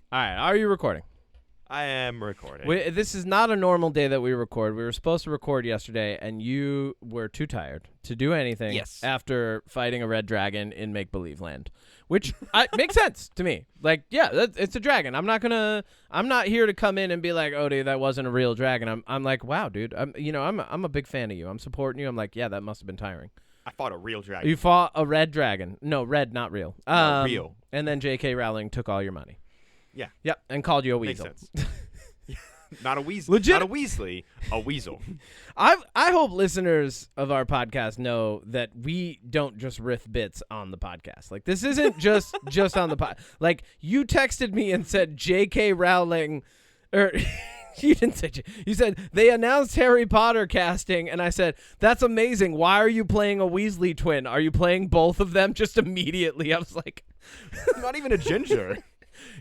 All right. Are you recording? I am recording. This is not a normal day that we record. We were supposed to record yesterday, and you were too tired to do anything after fighting a red dragon in Make-Believe Land, which makes sense to me. Like, yeah, it's a dragon. I'm not here to come in and be like, Odie, that wasn't a real dragon. I'm like, wow, dude. I'm a big fan of you. I'm supporting you. I'm like, yeah, that must have been tiring. I fought a real dragon. You fought a red dragon. No, red, not real. No, real. And then J.K. Rowling took all your money. Yeah. Yep, and called you a weasel. Makes sense. Not a weasel. Legit. Not a Weasley. A weasel. I hope listeners of our podcast know that we don't just riff bits on the podcast. Like, this isn't just on the pod. Like, you texted me and said J.K. Rowling, or you didn't say. You said they announced Harry Potter casting, and I said that's amazing. Why are you playing a Weasley twin? Are you playing both of them? Just immediately, I was like, not even a ginger.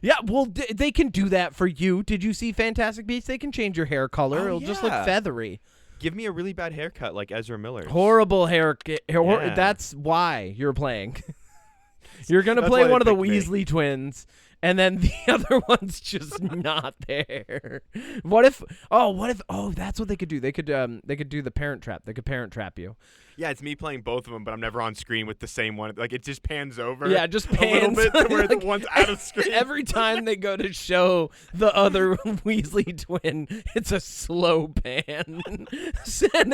Yeah, well, they can do that for you. Did you see Fantastic Beasts? They can change your hair color. It'll just look feathery. Give me a really bad haircut like Ezra Miller's. Horrible hair. That's why you're playing. You're going to play one of the Weasley twins, and then the other one's just not there. What if that's what they could do. They could do the parent trap. They could parent trap you. Yeah, it's me playing both of them, but I'm never on screen with the same one. Like, it just pans over. Yeah, just pans a little bit to where like, the one's out of screen. Every time they go to show the other Weasley twin, it's a slow pan. And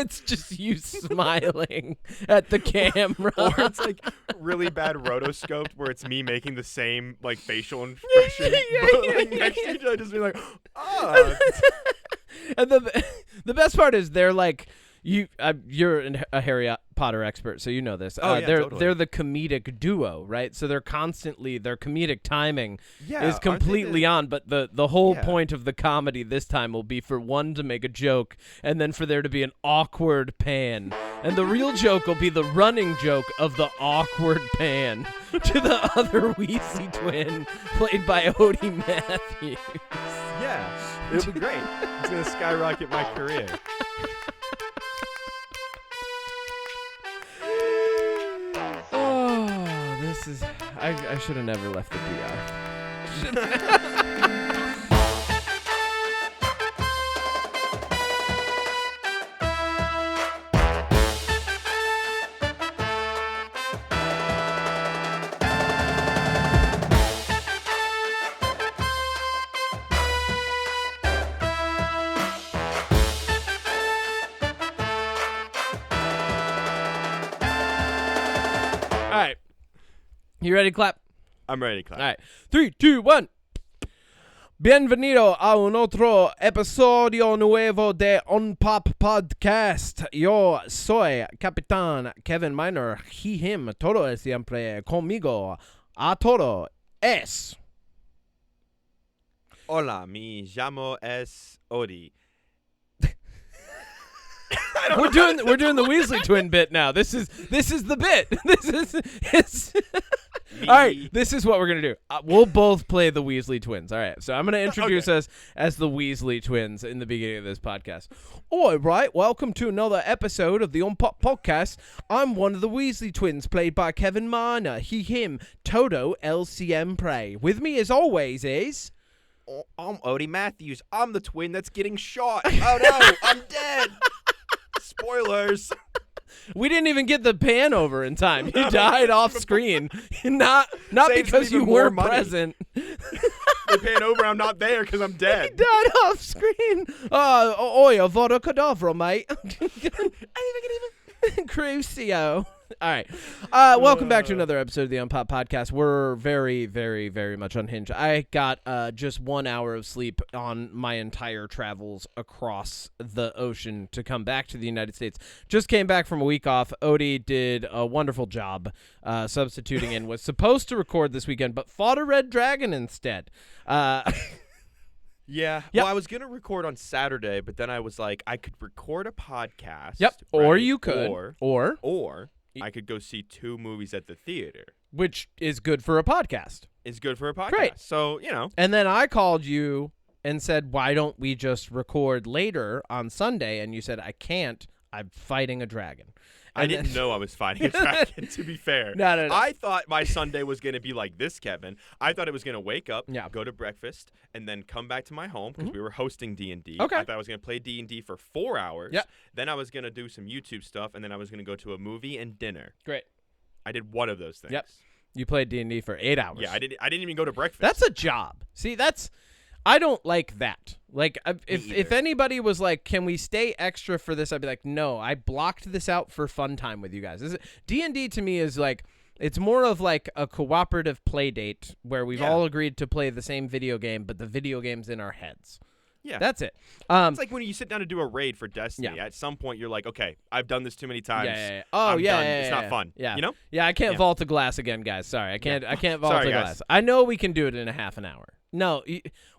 it's just you smiling at the camera. Or it's like really bad rotoscoped where it's me making the same like facial expression. But like next to each other, just being like, oh. And the best part is they're like, you're a Harry Potter expert, so you know this. Totally. They're the comedic duo, right? So their comedic timing is completely on, but the whole point of the comedy this time will be for one to make a joke and then for there to be an awkward pan. And the real joke will be the running joke of the awkward pan to the other Weasley twin played by Odie Matthews. Yeah, it'll be great. It's going to skyrocket my career. I should have never left the PR. All right. You ready to clap? I'm ready to clap. All right. 3, 2, 1. Bienvenido a un otro episodio nuevo de UnPop Podcast. Yo soy Capitán Kevin Minor. He, him, todo es siempre conmigo. A todo es. Hola, mi llamo es Odie. We're doing the Weasley twin bit now. This is the bit. All right, this is what we're gonna do. We'll both play the Weasley twins. All right, so I'm gonna introduce us as the Weasley twins in the beginning of this podcast. All right, welcome to another episode of the UnPop Podcast. I'm one of the Weasley twins, played by Kevin Minor. He, him, todo el siempre. With me, as always, is. I'm Odie Matthews. I'm the twin that's getting shot. Oh no, I'm dead. Spoilers. We didn't even get the pan over in time. You died off screen. Not because you weren't present. They pan over, I'm not there because I'm dead. He died off screen. Oi, avada kedavra, mate. Crucio. All right. Welcome back to another episode of the UnPop Podcast. We're very, very, very much unhinged. I got just 1 hour of sleep on my entire travels across the ocean to come back to the United States. Just came back from a week off. Odie did a wonderful job substituting in. Was supposed to record this weekend, but fought a red dragon instead. Yeah. Yep. Well, I was going to record on Saturday, but then I was like, I could record a podcast. Yep. Right? Or you could. Or I could go see 2 movies at the theater. Which is good for a podcast. Is good for a podcast. Great. So, And then I called you and said, why don't we just record later on Sunday? And you said, I can't. I'm fighting a dragon. I didn't know I was finding a track, to be fair. No. I thought my Sunday was going to be like this, Kevin. I thought it was going to wake up, Yeah. go to breakfast, and then come back to my home because we were hosting D&D. Okay. I thought I was going to play D&D for 4 hours. Yep. Then I was going to do some YouTube stuff, and then I was going to go to a movie and dinner. Great. I did one of those things. Yep. You played D&D for 8 hours. Yeah, I didn't even go to breakfast. That's a job. See, I don't like that. Like, if either. anybody was like, can we stay extra for this? I'd be like, no, I blocked this out for fun time with you guys. D&D to me is like, it's more of like a cooperative play date where we've all agreed to play the same video game, but the video game's in our heads. Yeah. That's it. It's like when you sit down to do a raid for Destiny. Yeah. At some point, you're like, okay, I've done this too many times. Yeah. I'm yeah, done. yeah, It's not fun. Yeah. You know? Yeah, I can't Yeah. vault a glass again, guys. Sorry, I can't vault Sorry, a guys. glass. I know we can do it in a half an hour. No,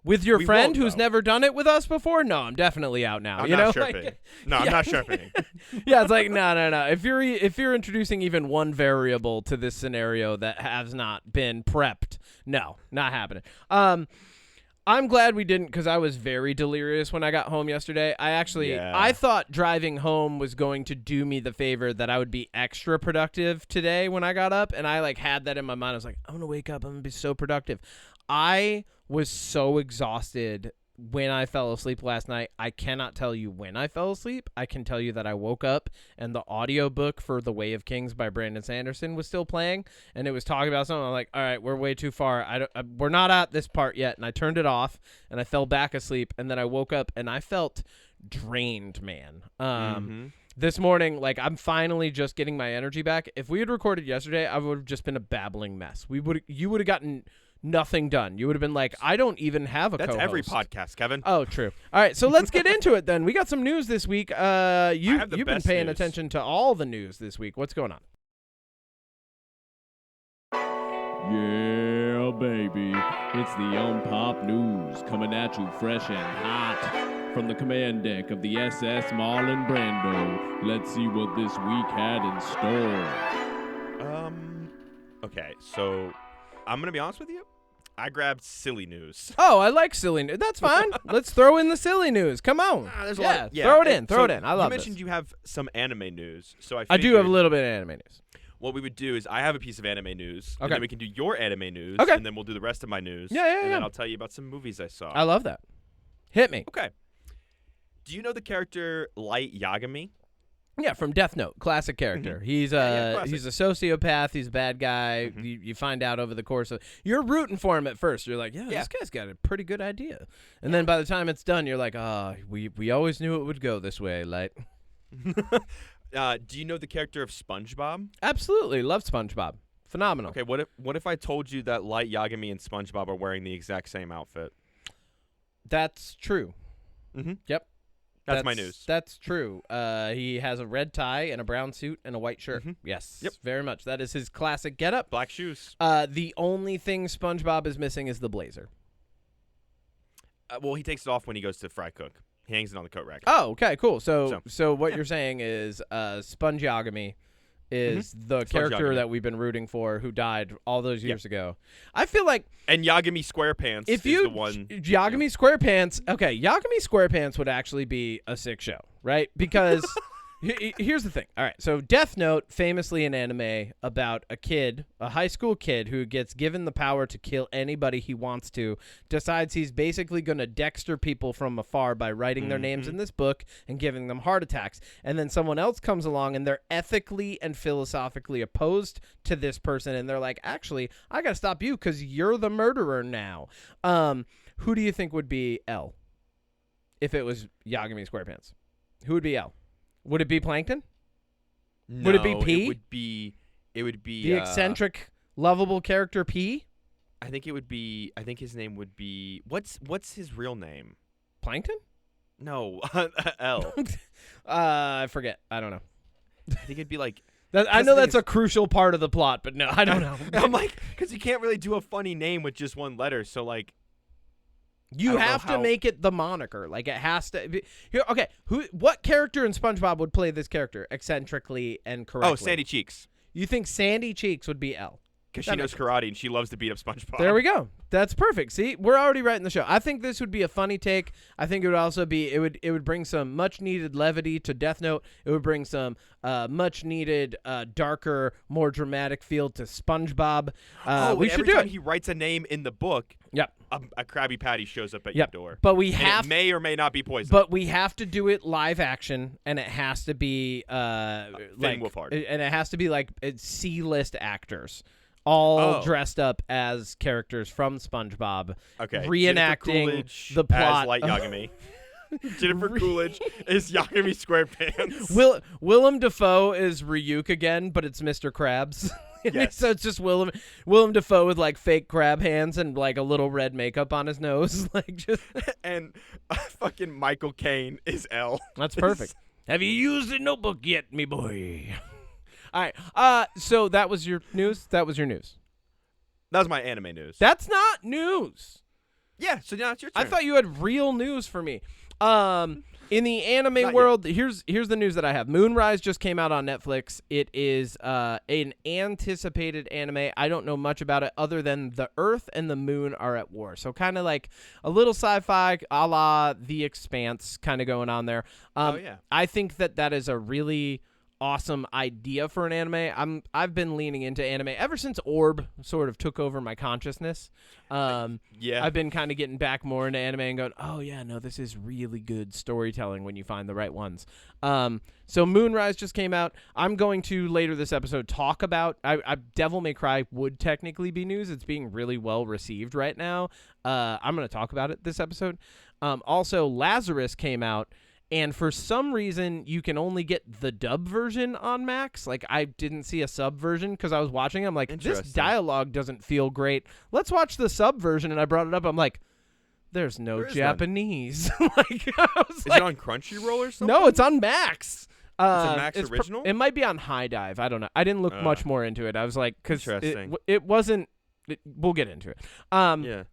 with your We friend won't, who's though. never done it with us before? No, I'm definitely out now. I'm you not know? sharpening. Like, No, I'm not sharpening. yeah, it's like no. If you're introducing even one variable to this scenario that has not been prepped, no, not happening. I'm glad we didn't because I was very delirious when I got home yesterday. I thought driving home was going to do me the favor that I would be extra productive today when I got up, and I like had that in my mind. I was like, I'm gonna wake up, I'm gonna be so productive. I was so exhausted when I fell asleep last night. I cannot tell you when I fell asleep. I can tell you that I woke up and the audiobook for The Way of Kings by Brandon Sanderson was still playing, and it was talking about something. I'm like, all right, we're way too far. We're not at this part yet, and I turned it off and I fell back asleep, and then I woke up and I felt drained, man. This morning, like, I'm finally just getting my energy back. If we had recorded yesterday, I would have just been a babbling mess. You would have gotten nothing done. You would have been like, I don't even have a co-host. That's every podcast, Kevin. Oh, true. All right, so let's get into it then. We got some news this week. You've been best paying news. attention to all the news this week. What's going on? Yeah, baby. It's the UnPop news coming at you fresh and hot from the command deck of the SS Marlon Brando. Let's see what this week had in store. Okay, so I'm going to be honest with you. I grabbed silly news. Oh, I like silly news. That's fine. Let's throw in the silly news. Come on. There's a yeah, lot of, throw it in. and Throw so it in. I love You mentioned this. you have some anime news, so I do have a figured little bit of anime news. What we would do is I have a piece of anime news, and Okay. then we can do your anime news, Okay. and then we'll do the rest of my news. Yeah, And yeah. then I'll tell you about some movies I saw. I love that. Hit me. Okay. Do you know the character Light Yagami? Yeah, from Death Note, classic character. He's classic. he's a sociopath. He's a bad guy. Mhm. You find out over the course of you're rooting for him at first. You're like, yeah, this guy's got a pretty good idea. And then by the time it's done, you're like, we always knew it would go this way. Like, Do you know the character of SpongeBob? absolutely love SpongeBob. Phenomenal. Okay, what if I told you that Light Yagami and SpongeBob are wearing the exact same outfit? That's true. Mhm. Yep. That's my news. That's true. He has a red tie and a brown suit and a white shirt. Mhm. Yes. Yep. Very much. That is his classic getup. Black shoes. The only thing SpongeBob is missing is the blazer. Well, he takes it off when he goes to fry cook. He hangs it on the coat rack. Oh, okay, cool. So what yeah. you're saying is Spongeogamy is the character Spongeogamy. that we've been rooting for who died all those years ago. I feel like And Yagami SquarePants if is you the one. Yagami SquarePants, okay, Yagami SquarePants would actually be a sick show, right? Because here's the thing. All right, so Death Note, famously an anime about a kid, a high school kid who gets given the power to kill anybody he wants to, decides he's basically going to Dexter people from afar by writing their names in this book and giving them heart attacks. And then someone else comes along and they're ethically and philosophically opposed to this person, and they're like, actually, I got to stop you because you're the murderer now. Who do you think would be L if it was Yagami SquarePants? Who would be L? Would it be Plankton? No, Would it be P? It would be The eccentric, lovable character P? I think his name would be. What's his real name? Plankton? No, L. I forget. I don't know. I think it'd be like. I know that's a crucial part of the plot, but no, I don't know. I'm like, because you can't really do a funny name with just one letter. So like, You I don't know have to how- make it the moniker. Like it has to be. Here, okay, what character in SpongeBob would play this character eccentrically and correctly? oh, Sandy Cheeks, You think Sandy Cheeks would be L? because That she knows makes karate and she loves to beat up SpongeBob. There we go. That's perfect. See, we're already writing the show. I think this would be a funny take. I think it would also be it would bring some much needed levity to Death Note. It would bring some much needed darker, more dramatic feel to SpongeBob. We should do it. He writes a name in the book. Yep. A Krabby Patty shows up at your door. But we and have it may or may not be poison. But we have to do it live action, and it has to be like Wolfhard. And it has to be like C-list actors. All dressed up as characters from SpongeBob, reenacting the plot. As Light Yagami. Jennifer Coolidge is Yagami SquarePants. Willem Dafoe is Ryuk again, but it's Mr. Krabs. Yes. So it's just Willem Dafoe with like fake crab hands and like a little red makeup on his nose, like just. And fucking Michael Caine is L. That's perfect. Have you used a notebook yet, me boy? All right. So that was your news. That was your news. That was my anime news. That's not news. Yeah. So now it's your turn. I thought you had real news for me. In the anime world, here's the news that I have. Moonrise just came out on Netflix. It is an anticipated anime. I don't know much about it other than the Earth and the Moon are at war. So kind of like a little sci-fi a la The Expanse kind of going on there. I think that is a really awesome idea for an anime. I've been leaning into anime ever since Orb sort of took over my consciousness. I've been kind of getting back more into anime and going, oh yeah, no, this is really good storytelling when you find the right ones. So Moonrise just came out. I'm going to later this episode talk about Devil May Cry would technically be news. It's being really well received right now. I'm going to talk about it this episode. Also, Lazerus came out. And for some reason, you can only get the dub version on Max. Like, I didn't see a sub version because I was watching. I'm like, this dialogue doesn't feel great. Let's watch the sub version. And I brought it up. I'm like, there's no Japanese. Is it on Crunchyroll or something? No, it's on Max. It's a Max original? It might be on High Dive. I don't know. I didn't look much more into it. I was like, because it wasn't. We'll get into it. Yeah.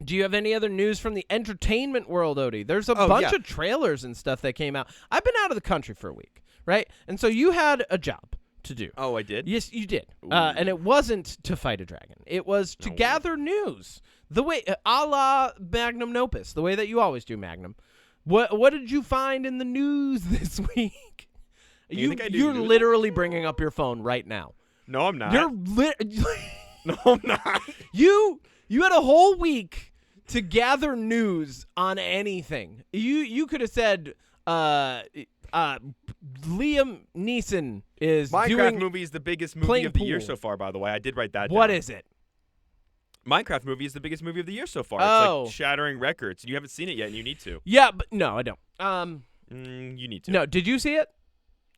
Do you have any other news from the entertainment world, Odie? There's a bunch of trailers and stuff that came out. I've been out of the country for a week, right? And so you had a job to do. Oh, I did? Yes, you did. And it wasn't to fight a dragon. It was to gather news. The way, a la Magnum Opus, the way that you always do, Magnum. What did you find in the news this week? You're literally bringing up your phone right now. No, I'm not. No, I'm not. You had a whole week to gather news on anything. You could have said Liam Neeson is Minecraft movie is the biggest movie of the year so far, by the way. I did write that down. What is it? Minecraft movie is the biggest movie of the year so far. It's like shattering records. You haven't seen it yet, and you need to. Yeah, but no, I don't. You need to. No, did you see it?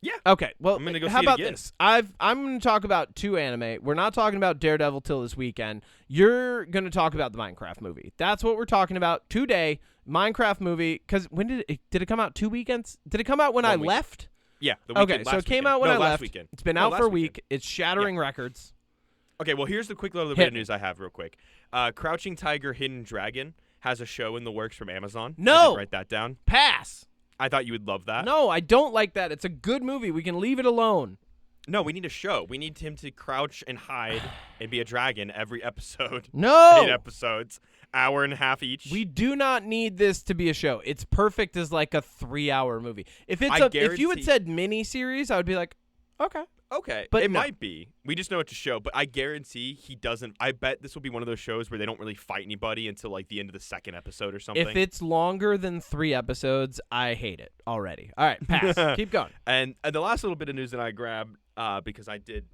Yeah. Okay. Well, I'm gonna go how see it about again. this? I'm going to talk about 2 anime. We're not talking about Daredevil till this weekend. You're going to talk about the Minecraft movie. That's what we're talking about today. Minecraft movie. Because when did it come out? 2 weekends? Did it come out when I left? Yeah. The weekend, okay. So it came out when I left. Weekend. It's been out for a week. It's shattering records. Okay. Well, here's the quick little bit of news I have, real quick. Crouching Tiger, Hidden Dragon has a show in the works from Amazon. No. I did write that down. Pass. I thought you would love that. No, I don't like that. It's a good movie. We can leave it alone. No, we need a show. We need him to crouch and hide and be a dragon every episode. No. 8 episodes, hour and a half each. We do not need this to be a show. It's perfect as like a 3-hour movie. If you had said mini-series, I would be like, okay. Okay, but it might be. We just know it's a show, but I guarantee he doesn't. I bet this will be one of those shows where they don't really fight anybody until like the end of the 2nd episode or something. If it's longer than 3 episodes, I hate it already. All right, pass. Keep going. And the last little bit of news that I grabbed because I did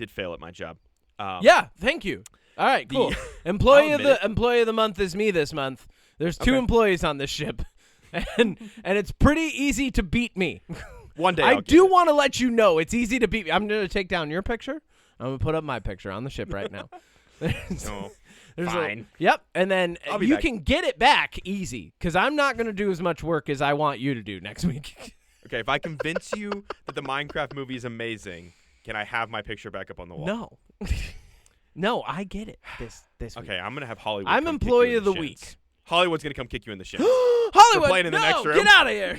fail at my job. Yeah, thank you. All right, cool. Employee of the month is me this month. There's 2 employees on this ship, and it's pretty easy to beat me. One day I do want to let you know it's easy to beat me. I'm going to take down your picture. I'm going to put up my picture on the ship right now. Fine. Yep. And then you can get it back easy because I'm not going to do as much work as I want you to do next week. Okay, if I convince you that the Minecraft movie is amazing, can I have my picture back up on the wall? No. No, I get it this week. Okay, I'm going to have Hollywood I'm employee of the week. Hollywood's going to come kick you in the shins. Hollywood, we're playing in the next room. Get out of here.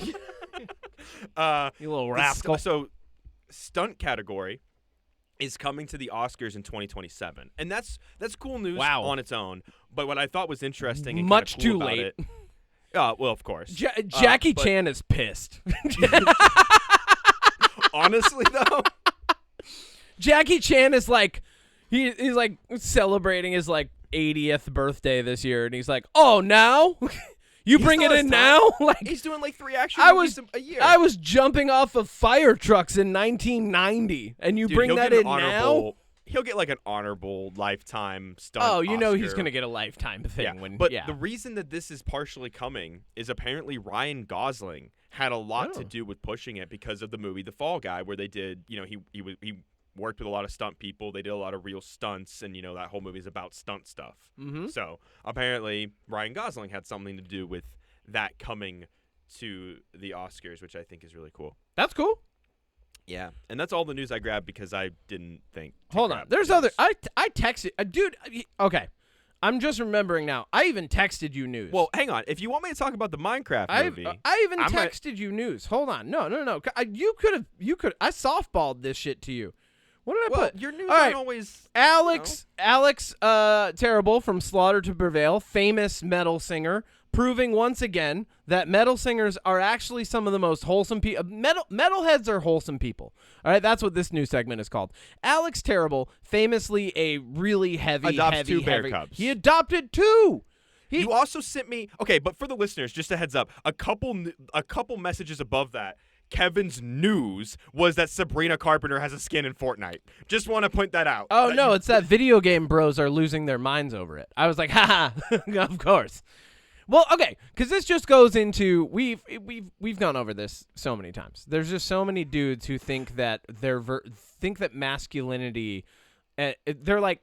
You little rascal. So, stunt category. is coming to the Oscars in 2027, and that's cool news Wow. on its own. But what I thought was interesting and Much kinda cool too about late. it, well, of course, Jackie but Chan is pissed. honestly though, Jackie Chan is like, he's like celebrating his like 80th birthday this year, and he's like, "Oh, now you He bring still it has in time. now?" Like, he's doing like 3 action I movies was a year. I was jumping off of fire trucks in 1990, and you Dude, bring he'll that get in an now? honorable. He'll get like an honorable lifetime stunt. Oh, you know he's Oscar. gonna get a lifetime thing Yeah, when. but yeah. the reason that this is partially coming is apparently Ryan Gosling had a lot Oh. to do with pushing it because of the movie The Fall Guy, where they did, he worked with a lot of stunt people. They did a lot of real stunts, and that whole movie is about stunt stuff. Mm-hmm. So apparently Ryan Gosling had something to do with that coming to the Oscars, which I think is really cool. That's cool. Yeah, and that's all the news I grabbed because I didn't think. Hold on. There's other. I texted. Dude. Okay. I'm just remembering now. I even texted you news. Well, hang on. If you want me to talk about the Minecraft movie, I even I'm gonna- texted you news. Hold on. No. You could. I softballed this shit to you. What did I well, put? your news All right. aren't always. Alex Terrible from Slaughter to Prevail, famous metal singer, proving once again that metal singers are actually some of the most wholesome people. Metalheads are wholesome people. All right, that's what this new segment is called. Alex Terrible, famously a really Adopts 2 bear heavy. cubs. He adopted 2. You also sent me but for the listeners, just a heads up, a couple messages above that. Kevin's news was that Sabrina Carpenter has a skin in Fortnite. Just want to point that out. Oh That no, you- it's that video game bros are losing their minds over it. I was like, haha, of course. Well, okay, because this just goes into we've gone over this so many times. There's just so many dudes who think that think that masculinity, they're like,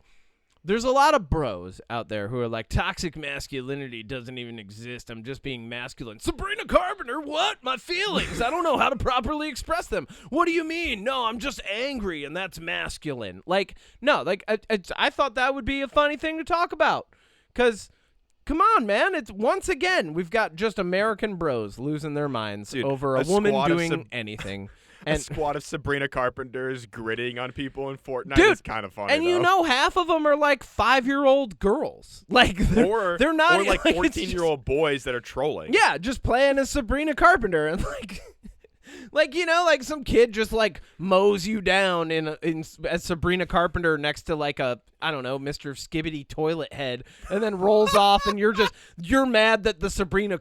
there's a lot of bros out there who are like, toxic masculinity doesn't even exist. I'm just being masculine. Sabrina Carpenter, what? My feelings. I don't know how to properly express them. What do you mean? No, I'm just angry, and that's masculine. Like, no, like I thought that would be a funny thing to talk about, because. Come on, man. It's once again, we've got just American bros losing their minds Dude, over a a woman squad of doing anything. a And squad of Sabrina Carpenters gritting on people in Fortnite Dude, is kind of funny. and you though. know, half of them are like 5-year-old girls. Like they're not or like it's 14-year-old boys that are trolling. just- Yeah, just playing as Sabrina Carpenter and like like some kid just like mows you down as Sabrina Carpenter next to like a, I don't know, Mr. Skibbity toilet head, and then rolls off, and you're mad that the Sabrina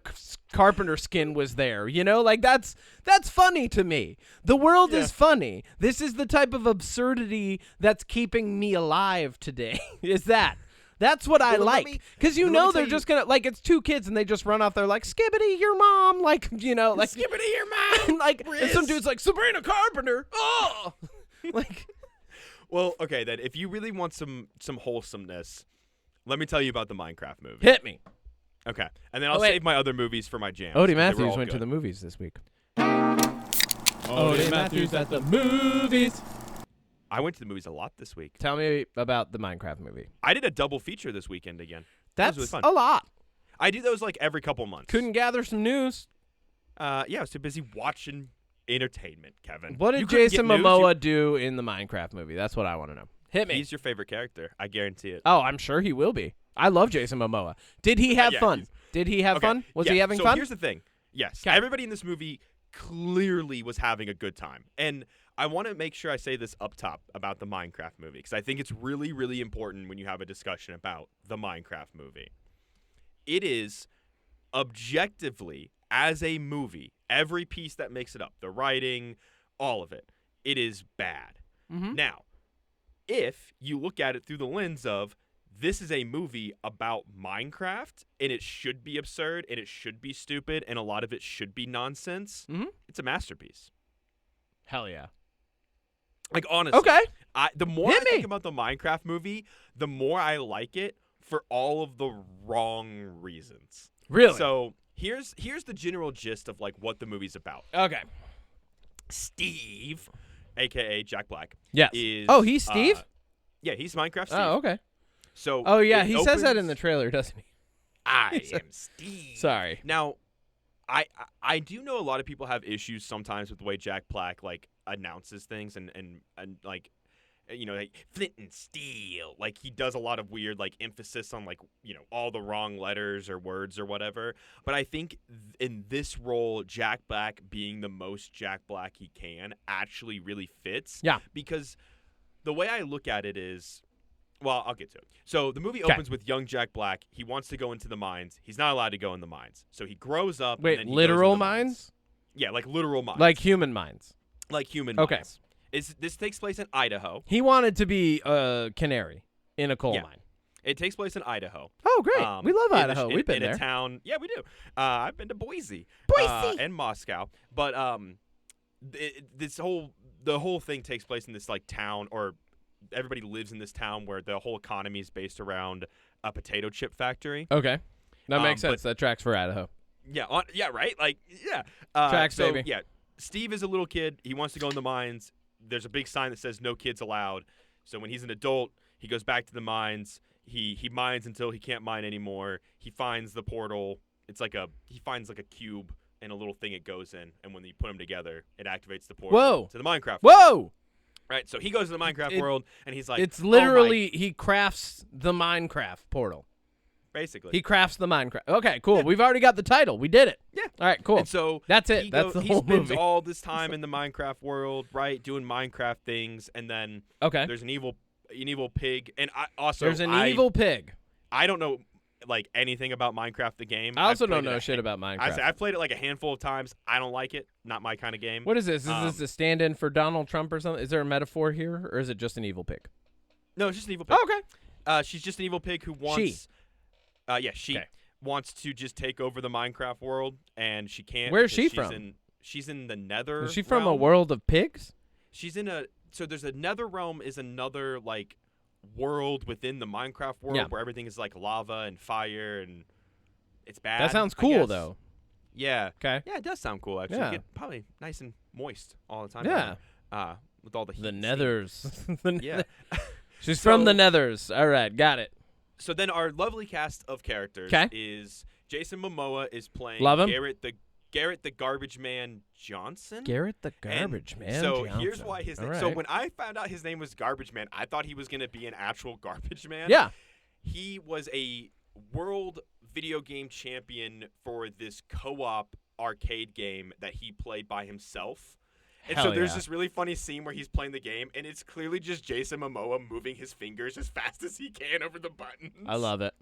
Carpenter skin was there. Like that's funny to me. The world is funny. This is the type of absurdity that's keeping me alive today. Is that? That's what I Well, let like, me- because let me tell they're you- just gonna like, it's 2 kids and they just run off there like, Skibbity your mom, like like Skibbity your mom. like, and some dude's like, Sabrina Carpenter, oh, like, Well, okay then. If you really want some wholesomeness, let me tell you about the Minecraft movie. hit me. Okay, and then I'll wait. save my other movies for my jams. Odie 'cause they were Matthews all went to good. the movies this week. Odie Matthews at the movies. I went to the movies a lot this week. Tell me about the Minecraft movie. I did a double feature this weekend again. That That's was really a fun. lot. I do those like every couple months. Couldn't gather some news. Yeah, I was too busy watching entertainment, Kevin. What You did couldn't Jason get news, Momoa do in the Minecraft movie? That's what I want to know. Hit me. He's your favorite character. I guarantee it. Oh, I'm sure he will be. I love Jason Momoa. Did he have Yeah, fun? he's- Did he have Okay, fun? Was yeah, he having so fun? Here's the thing. Yes, 'Kay. everybody in this movie clearly was having a good time. And I want to make sure I say this up top about the Minecraft movie, because I think it's really, really important when you have a discussion about the Minecraft movie. It is objectively, as a movie, every piece that makes it up, the writing, all of it, it is bad. Mhm. Now, if you look at it through the lens of, this is a movie about Minecraft, and it should be absurd, and it should be stupid, and a lot of it should be nonsense, Mhm. it's a masterpiece. Hell yeah. Like, honestly. Okay. The more Hit I think me. about the Minecraft movie, the more I like it for all of the wrong reasons. Really? So here's the general gist of like what the movie's about. Okay. Steve, aka Jack Black, Yes. is Oh, he's Steve? Yeah, he's Minecraft Steve. Oh, okay. So Oh, yeah. it He says that in opens- the trailer, doesn't he? I am Steve. Sorry. Now, I do know a lot of people have issues sometimes with the way Jack Black like announces things and like like flint and steel. Like he does a lot of weird like emphasis on like all the wrong letters or words or whatever. But I think in this role, Jack Black being the most Jack Black he can actually really fits. Yeah. Because the way I look at it is, well, I'll get to it. So the movie opens with young Jack Black. He wants to go into the mines. He's not allowed to go in the mines. So he grows up. Wait, and then he literal goes in the mines? Yeah, like literal mines. Like human mines. Like human Okay. mines. This takes place in Idaho. He wanted to be a canary in a coal mine. It takes place in Idaho. Oh, great. We love Idaho. We've been in there. a town. Yeah, we do. I've been to Boise. Boise! And Moscow. But the whole thing takes place in this like town, or everybody lives in this town where the whole economy is based around a potato chip factory. Okay. That makes sense. That tracks for Idaho. Yeah, right? Like, yeah. Tracks, so, baby. Yeah, Steve is a little kid. He wants to go in the mines. There's a big sign that says no kids allowed. So when he's an adult, he goes back to the mines. He mines until he can't mine anymore. He finds the portal. He finds like a cube and a little thing it goes in. And when you put them together, it activates the portal to the Minecraft world. Whoa! Right, so he goes to the Minecraft world, and he's like... It's literally, he crafts the Minecraft portal. Basically. He crafts the Minecraft. Okay, cool. Yeah. We've already got the title. We did it. Yeah. All right, cool. And so that's it. That's the whole movie. He spends all this time in the Minecraft world, right, doing Minecraft things, and then there's an evil pig, and there's an evil pig. I don't know like anything about Minecraft the game. I also don't know shit about Minecraft. I've played it like a handful of times. I don't like it. Not my kind of game. What is this? Is this a stand-in for Donald Trump or something? Is there a metaphor here, or is it just an evil pig? No, it's just an evil pig. Oh, okay. She's just an evil pig who wants... She wants to just take over the Minecraft world, and she can't. Where's she from? She's in the Nether. Is she from a world of pigs? She's in a. So there's a Nether realm is another like world within the Minecraft world where everything is like lava and fire and it's bad. That sounds cool though. Yeah. Okay. Yeah, it does sound cool actually. Yeah. You get probably nice and moist all the time. Yeah. With all the heat. The Nethers. Yeah. She's from the Nethers. All right, got it. So then our lovely cast of characters is Jason Momoa is playing Garrett the Garbage Man Johnson. Garrett the Garbage Man so Johnson. Here's why his name. Right. So when I found out his name was Garbage Man, I thought he was going to be an actual garbage man. Yeah. He was a world video game champion for this co-op arcade game that he played by himself. And so there's this really funny scene where he's playing the game, and it's clearly just Jason Momoa moving his fingers as fast as he can over the buttons. I love it.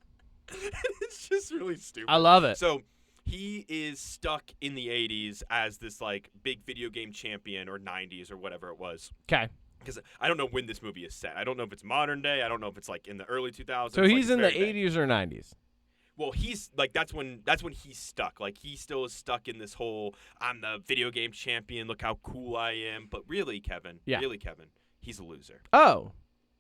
It's just really stupid. I love it. So he is stuck in the 80s as this like big video game champion, or 90s or whatever it was. Okay. Because I don't know when this movie is set. I don't know if it's modern day. I don't know if it's like in the early 2000s. So he's in the 80s or 90s. Well, he's like that's when he's stuck. Like he still is stuck in this whole I'm the video game champion. Look how cool I am. But really, Kevin, he's a loser. Oh.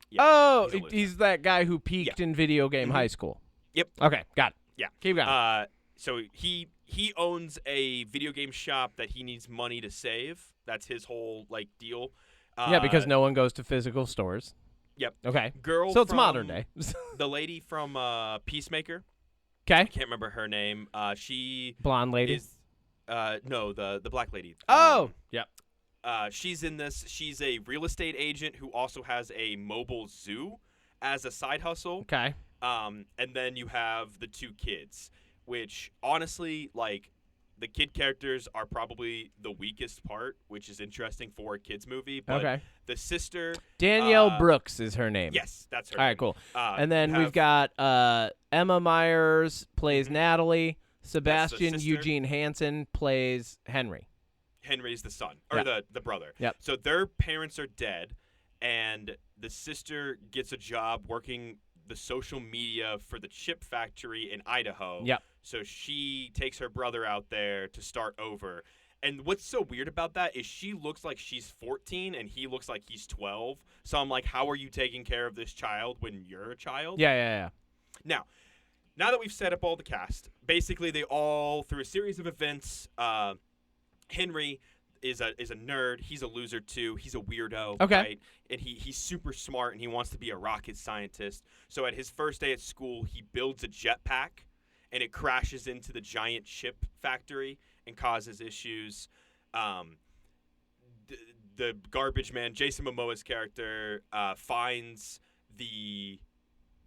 Yeah, he's that guy who peaked in video game high school. Yep. Okay, got it. Yeah. Keep going. So he owns a video game shop that he needs money to save. That's his whole like deal. Because no one goes to physical stores. Yep. Okay. Girl. So it's modern day. The lady from Peacemaker. Okay. I can't remember her name. She blonde lady. Is no, the black lady. Oh. Yep. She's in this. She's a real estate agent who also has a mobile zoo as a side hustle. Okay. And then you have the two kids, which honestly, like, the kid characters are probably the weakest part, which is interesting for a kids movie. But the sister, Danielle Brooks is her name. Yes, that's her. All right, cool. And then we've got Emma Myers plays Natalie. Sebastian Eugene Hansen plays Henry. Henry's the son, or the brother. Yep. So their parents are dead, and the sister gets a job working the social media for the chip factory in Idaho. Yep. So she takes her brother out there to start over. And what's so weird about that is she looks like she's 14 and he looks like he's 12. So I'm like, how are you taking care of this child when you're a child? Yeah. Now that we've set up all the cast, basically they all, through a series of events, Henry is a nerd. He's a loser too. He's a weirdo. Okay. Right? And he's super smart and he wants to be a rocket scientist. So at his first day at school, he builds a jetpack and it crashes into the giant chip factory and causes issues. the garbage man, Jason Momoa's character, finds the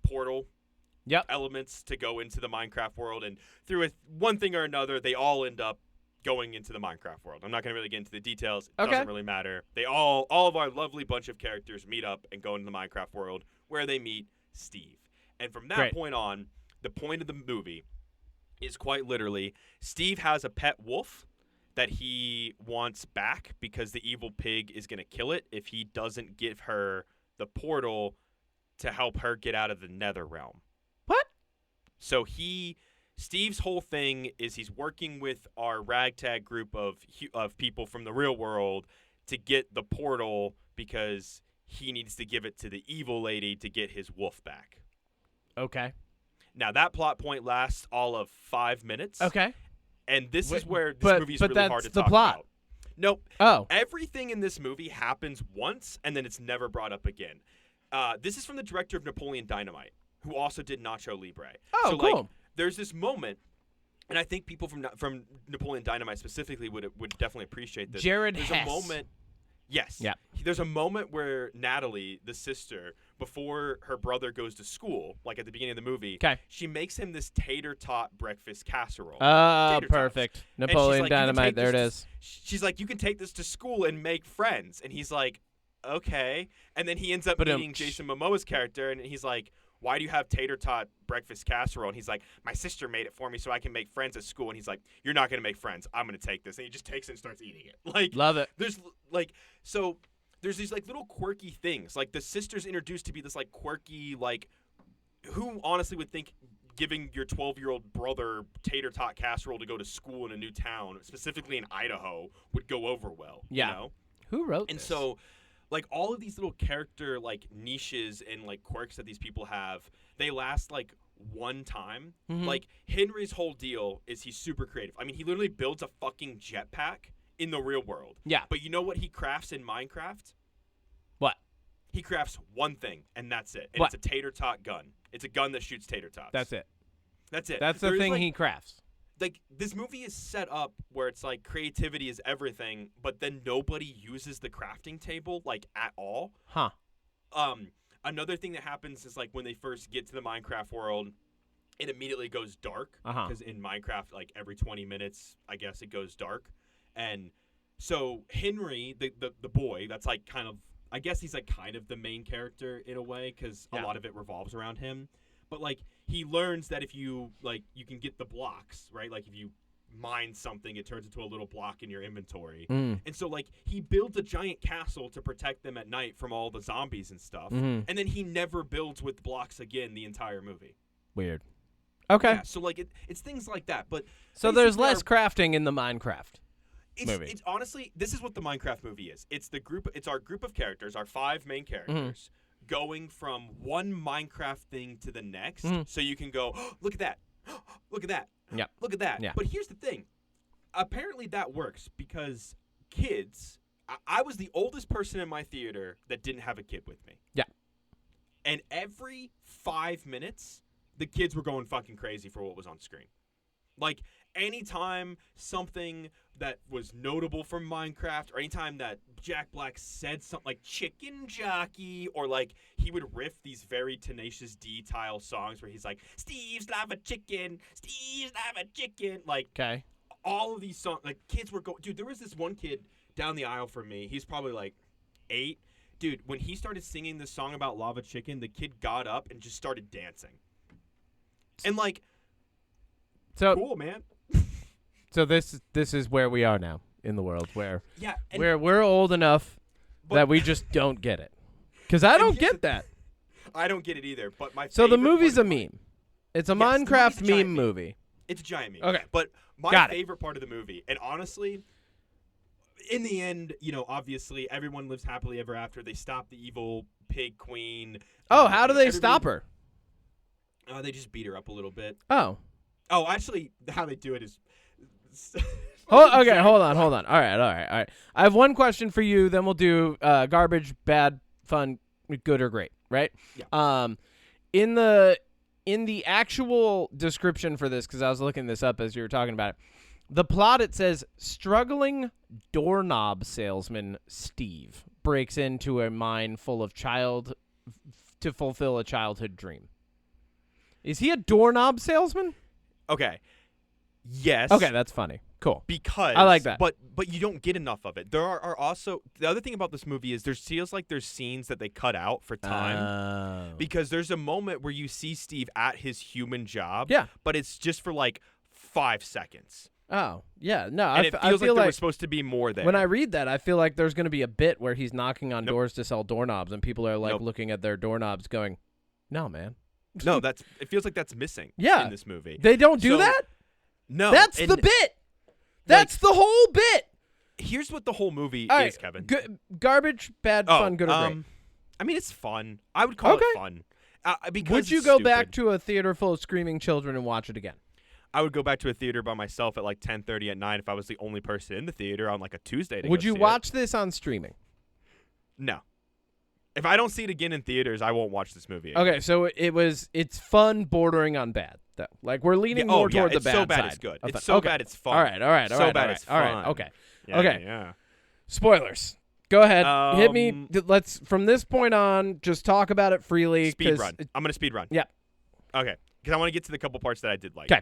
portal elements to go into the Minecraft world, and through one thing or another, they all end up going into the Minecraft world. I'm not going to really get into the details. It doesn't really matter. They all of our lovely bunch of characters meet up and go into the Minecraft world where they meet Steve. And from that point on, the point of the movie is quite literally Steve has a pet wolf that he wants back because the evil pig is going to kill it if he doesn't give her the portal to help her get out of the nether realm. What? So Steve's whole thing is he's working with our ragtag group of people from the real world to get the portal because he needs to give it to the evil lady to get his wolf back. Okay. Now, that plot point lasts all of 5 minutes. Okay. And this is where this movie is really hard to talk about. Nope. Oh. Everything in this movie happens once, and then it's never brought up again. This is from the director of Napoleon Dynamite, who also did Nacho Libre. Oh, so, cool. Like, there's this moment, and I think people from Napoleon Dynamite specifically would definitely appreciate this. Jared There's Hess. a moment. Yes. Yeah. There's a moment where Natalie, the sister, before her brother goes to school, like at the beginning of the movie, she makes him this tater tot breakfast casserole. Oh, perfect. Napoleon like, Dynamite, there it is. She's like, you can take this to school and make friends. And he's like, okay. And then he ends up meeting Jason Momoa's character, and he's like, why do you have tater tot breakfast casserole? And he's like, my sister made it for me so I can make friends at school. And he's like, you're not going to make friends. I'm going to take this. And he just takes it and starts eating it. Like, love it. There's these like little quirky things. Like the sister's introduced to be this like quirky, like, who honestly would think giving your 12-year-old brother tater tot casserole to go to school in a new town, specifically in Idaho, would go over well. Yeah. You know? Who wrote And this? so, like, all of these little character, like, niches and, like, quirks that these people have, they last, like, one time. Mm-hmm. Like, Henry's whole deal is he's super creative. I mean, he literally builds a fucking jetpack in the real world. Yeah. But you know what he crafts in Minecraft? What? He crafts one thing, and that's it. And what? It's a tater tot gun. It's a gun that shoots tater tots. That's it. That's it. That's the thing he crafts. Like, this movie is set up where it's like creativity is everything, but then nobody uses the crafting table, like, at all. Huh. Another thing that happens is, like, when they first get to the Minecraft world, it immediately goes dark. Because in Minecraft, like, every 20 minutes, I guess, it goes dark. And so Henry, the boy, that's, like, kind of, I guess he's, like, kind of the main character in a way, because a lot of it revolves around him. But, like, he learns that if you, like, you can get the blocks, right? Like, if you mine something, it turns into a little block in your inventory. And so, like, he builds a giant castle to protect them at night from all the zombies and stuff. And then he never builds with blocks again the entire movie. Weird. Okay. Yeah, so, like, it's things like that. But so there's less crafting in the Minecraft movie. It's honestly, this is what the Minecraft movie is. It's our group of characters, our 5 main characters, going from one Minecraft thing to the next, so you can go, oh, look at that, look at that, look at that. But here's the thing. Apparently that works because kids, I was the oldest person in my theater that didn't have a kid with me. Yeah. And every 5 minutes, the kids were going fucking crazy for what was on screen. Like, anytime something that was notable from Minecraft, or anytime that Jack Black said something like chicken jockey, or like he would riff these very Tenacious D-style songs where he's like, Steve's lava chicken, Steve's lava chicken. Like, all of these songs, like, kids were going, dude, there was this one kid down the aisle from me. He's probably like 8. Dude, when he started singing this song about lava chicken, the kid got up and just started dancing. And like, cool, man. So this is where we are now in the world, where we're old enough that we just don't get it. Because I don't get that. I don't get it either. But so the movie's a meme. It's a Minecraft meme movie. It's a giant meme. Okay. But my favorite part of the movie, and honestly, in the end, you know, obviously everyone lives happily ever after. They stop the evil pig queen. Oh, how do they stop her? They just beat her up a little bit. Oh, actually, how they do it is. Okay, hold on. All right. I have one question for you. Then we'll do garbage, bad, fun, good, or great. Right? Yeah. In the actual description for this, because I was looking this up as you were talking about it, The plot, it says, struggling doorknob salesman Steve breaks into a mine full of to fulfill a childhood dream. Is he a doorknob salesman? Okay. Yes. Okay, that's funny. Cool. Because I like that. But you don't get enough of it. There are also the other thing about this movie is there feels like there's scenes that they cut out for time. Because there's a moment where you see Steve at his human job. Yeah. But it's just for like 5 seconds. Oh, yeah. No, And it feels like there was supposed to be more there. When I read that, I feel like there's going to be a bit where he's knocking on doors to sell doorknobs, and people are like looking at their doorknobs going, no, man. No, it feels like that's missing in this movie. They don't do that? No. That's the bit. That's the whole bit. Here's what the whole movie All right, is, Kevin. Garbage, bad, fun, good or great? I mean, it's fun. I would call it fun. Because would you go back to a theater full of screaming children and watch it again? I would go back to a theater by myself at like 10:30 at night if I was the only person in the theater on like a Tuesday to Would go you see watch this on streaming? No. If I don't see it again in theaters, I won't watch this movie again. Okay, so it's fun bordering on bad. Though. Like we're leaning more toward the bad so bad side. it's good. of It's fun. so Okay. bad it's fun. All right. So bad it's All right. fun. Okay. Yeah, Okay. Yeah. Spoilers. Go ahead. Hit me. Let's from this point on just talk about it freely. Speed run. I'm going to speed run. Yeah. Okay. Because I want to get to the couple parts that I did like. Okay.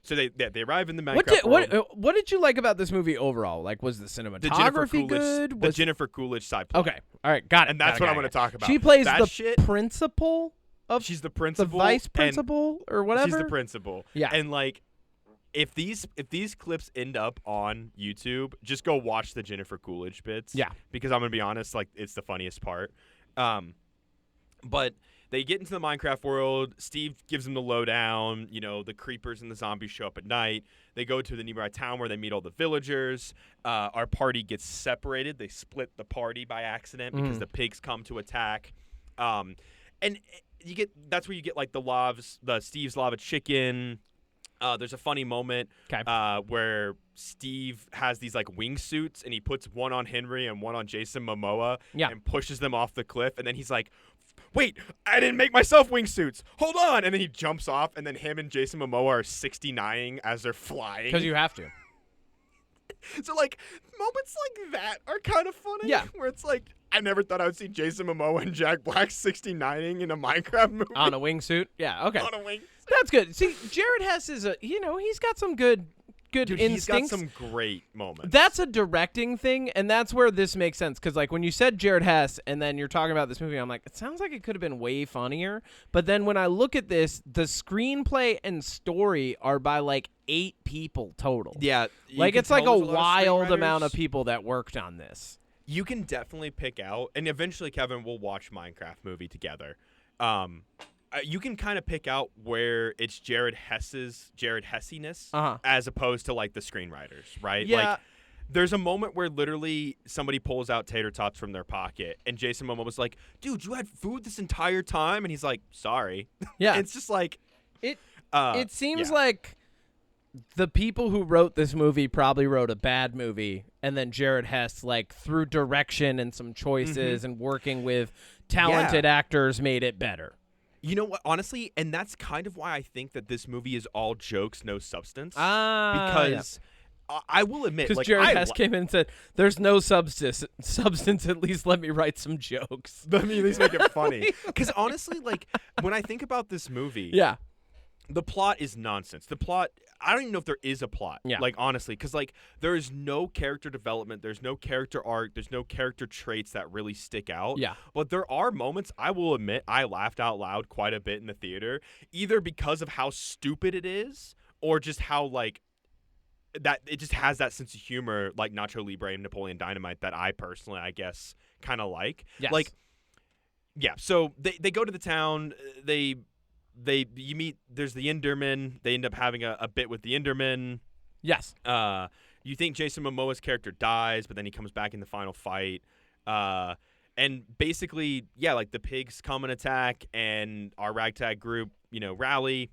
So they arrive in the Minecraft world. What did you like about this movie overall? Like, was the cinematography good? The Jennifer Coolidge side plot. Okay. All right. Got it. And that's what I'm going to talk about. She plays that the shit, principal of she's the the principal. vice principal or whatever. She's the principal. Yeah. And like, if these clips end up on YouTube, just go watch the Jennifer Coolidge bits. Yeah. Because I'm gonna be honest, like it's the funniest part. But they get into the Minecraft world. Steve gives them the lowdown. You know, the creepers and the zombies show up at night. They go to the nearby town where they meet all the villagers. Our party gets separated. They split the party by accident because the pigs come to attack. And that's where you get like the Steve's lava chicken. There's a funny moment where Steve has these like wingsuits and he puts one on Henry and one on Jason Momoa and pushes them off the cliff. And then he's like, wait, I didn't make myself wingsuits. Hold on. And then he jumps off and then him and Jason Momoa are 69ing as they're flying. Because you have to. So like moments like that are kind of funny. Yeah. Where it's like, I never thought I would see Jason Momoa and Jack Black 69ing in a Minecraft movie. On a wingsuit? Yeah, okay. On a wingsuit. That's good. See, Jared Hess is he's got some good Dude, instincts. He's got some great moments. That's a directing thing, and that's where this makes sense. Because, like, when you said Jared Hess, and then you're talking about this movie, I'm like, it sounds like it could have been way funnier. But then when I look at this, the screenplay and story are by, like, 8 people total. Yeah. Like, it's like a wild amount of people that worked on this. You can definitely pick out, and eventually, Kevin, we'll watch Minecraft movie together. You can kind of pick out where it's Jared Hessiness as opposed to like the screenwriters, right? Yeah. Like, there's a moment where literally somebody pulls out tater tots from their pocket, and Jason Momoa was like, "Dude, you had food this entire time," and he's like, "Sorry." Yeah. It's just like it seems like the people who wrote this movie probably wrote a bad movie, and then Jared Hess, like through direction and some choices and working with talented actors, made it better. You know what? Honestly, and that's kind of why I think that this movie is all jokes, no substance. Because I will admit, because like, Jared Hess came in and said, "There's no substance. At least let me write some jokes. Let me at least make it funny." Because honestly, like when I think about this movie, the plot is nonsense. The plot, I don't even know if there is a plot. Yeah. Like, honestly, because, like, there is no character development. There's no character arc. There's no character traits that really stick out. Yeah. But there are moments, I will admit, I laughed out loud quite a bit in the theater, either because of how stupid it is or just how, like, that it just has that sense of humor, like Nacho Libre and Napoleon Dynamite, that I personally, I guess, kind of like. Yes. Like, yeah, so they go to the town. You meet, there's the Enderman. They end up having a bit with the Enderman. Yes. You think Jason Momoa's character dies, but then he comes back in the final fight. And basically, yeah, like the pigs come and attack, and our ragtag group, rally,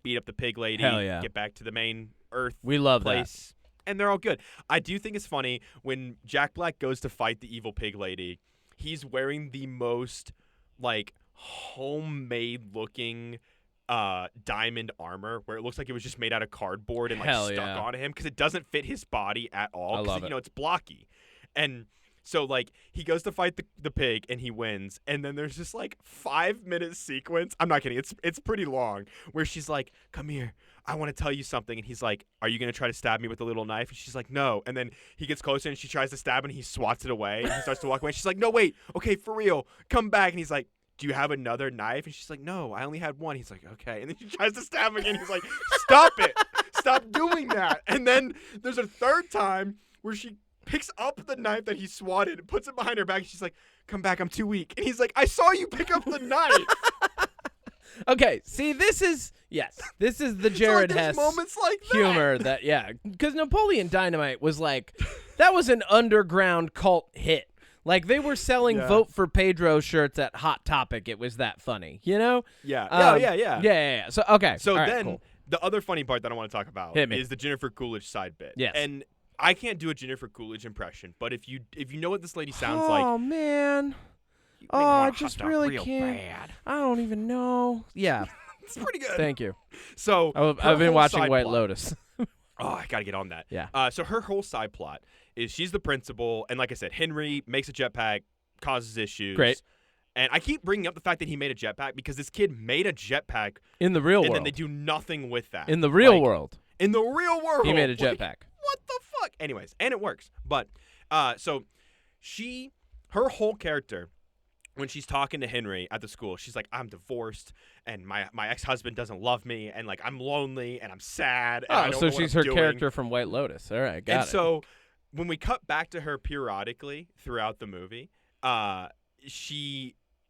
beat up the pig lady, Hell yeah. get back to the main Earth We love place, and they're all good. I do think it's funny when Jack Black goes to fight the evil pig lady. He's wearing the most, like, homemade looking diamond armor where it looks like it was just made out of cardboard and like Hell stuck yeah. onto him because it doesn't fit his body at all. I love You it. know, it's blocky. And so like he goes to fight the pig and he wins, and then there's this like 5-minute sequence. I'm not kidding. It's pretty long where she's like, "Come here, I want to tell you something," and he's like, "Are you gonna try to stab me with the little knife?" And she's like, "No." And then he gets closer and she tries to stab him and he swats it away and he starts to walk away. And she's like, "No, wait, okay, for real, come back." And he's like, "Do you have another knife?" And she's like, "No, I only had one." He's like, "Okay." And then she tries to stab him again. He's like, "Stop it, stop doing that." And then there's a third time where she picks up the knife that he swatted and puts it behind her back. And she's like, "Come back, I'm too weak." And he's like, "I saw you pick up the knife." Okay, see, this is the Jared so like, Hess moments like that. humor because Napoleon Dynamite was like, that was an underground cult hit. Like, they were selling Vote for Pedro shirts at Hot Topic. It was that funny, you know? Yeah. Yeah. So, okay. So All right, then cool. the other funny part that I want to talk about Hit me. is the Jennifer Coolidge side bit. Yes. And I can't do a Jennifer Coolidge impression, but if you know what this lady sounds like, Oh, man. you Oh, make me I wanna just hot dog really real can't. bad. I don't even know. Yeah. It's pretty good. Thank you. So I've her been whole watching side White plot- Lotus. Oh, I gotta get on that. Yeah. So her whole side plot is she's the principal, and like I said, Henry makes a jetpack, causes issues. Great. And I keep bringing up the fact that he made a jetpack because this kid made a jetpack, In the real and world. then they do nothing with that. In the real Like, world. In the real world. He made a Like, jetpack. what the fuck? Anyways, and it works. But so her whole character, when she's talking to Henry at the school, she's like, "I'm divorced, and my ex-husband doesn't love me, and like I'm lonely, and I'm sad." And I Oh, don't so know what she's I'm her doing." character from White Lotus. All right, got And it. so when we cut back to her periodically throughout the movie,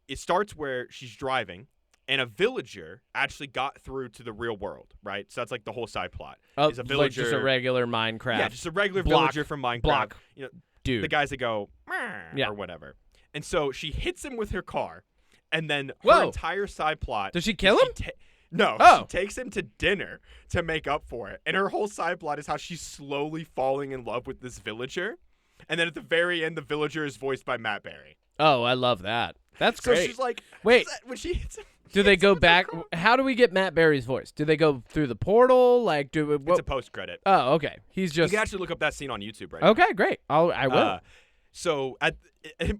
it starts where she's driving, and a villager actually got through to the real world, right? So that's like the whole side plot. Oh, is a like villager, just a regular Minecraft. yeah, just a regular block- villager from Minecraft. block You know, dude. the guys that go Yeah. or whatever. And so she hits him with her car, and then her Whoa. entire side plot. Does she kill him? No, Oh. she takes him to dinner to make up for it. And her whole side plot is how she's slowly falling in love with this villager. And then at the very end, the villager is voiced by Matt Berry. Oh, I love that. That's So great. she's like, Wait. when she hits him. Do they go back? How do we get Matt Berry's voice? Do they go through the portal? Like, do it? It's a post credit. Oh, okay. He's You just can actually look up that scene on YouTube right now. okay. Great. I will. So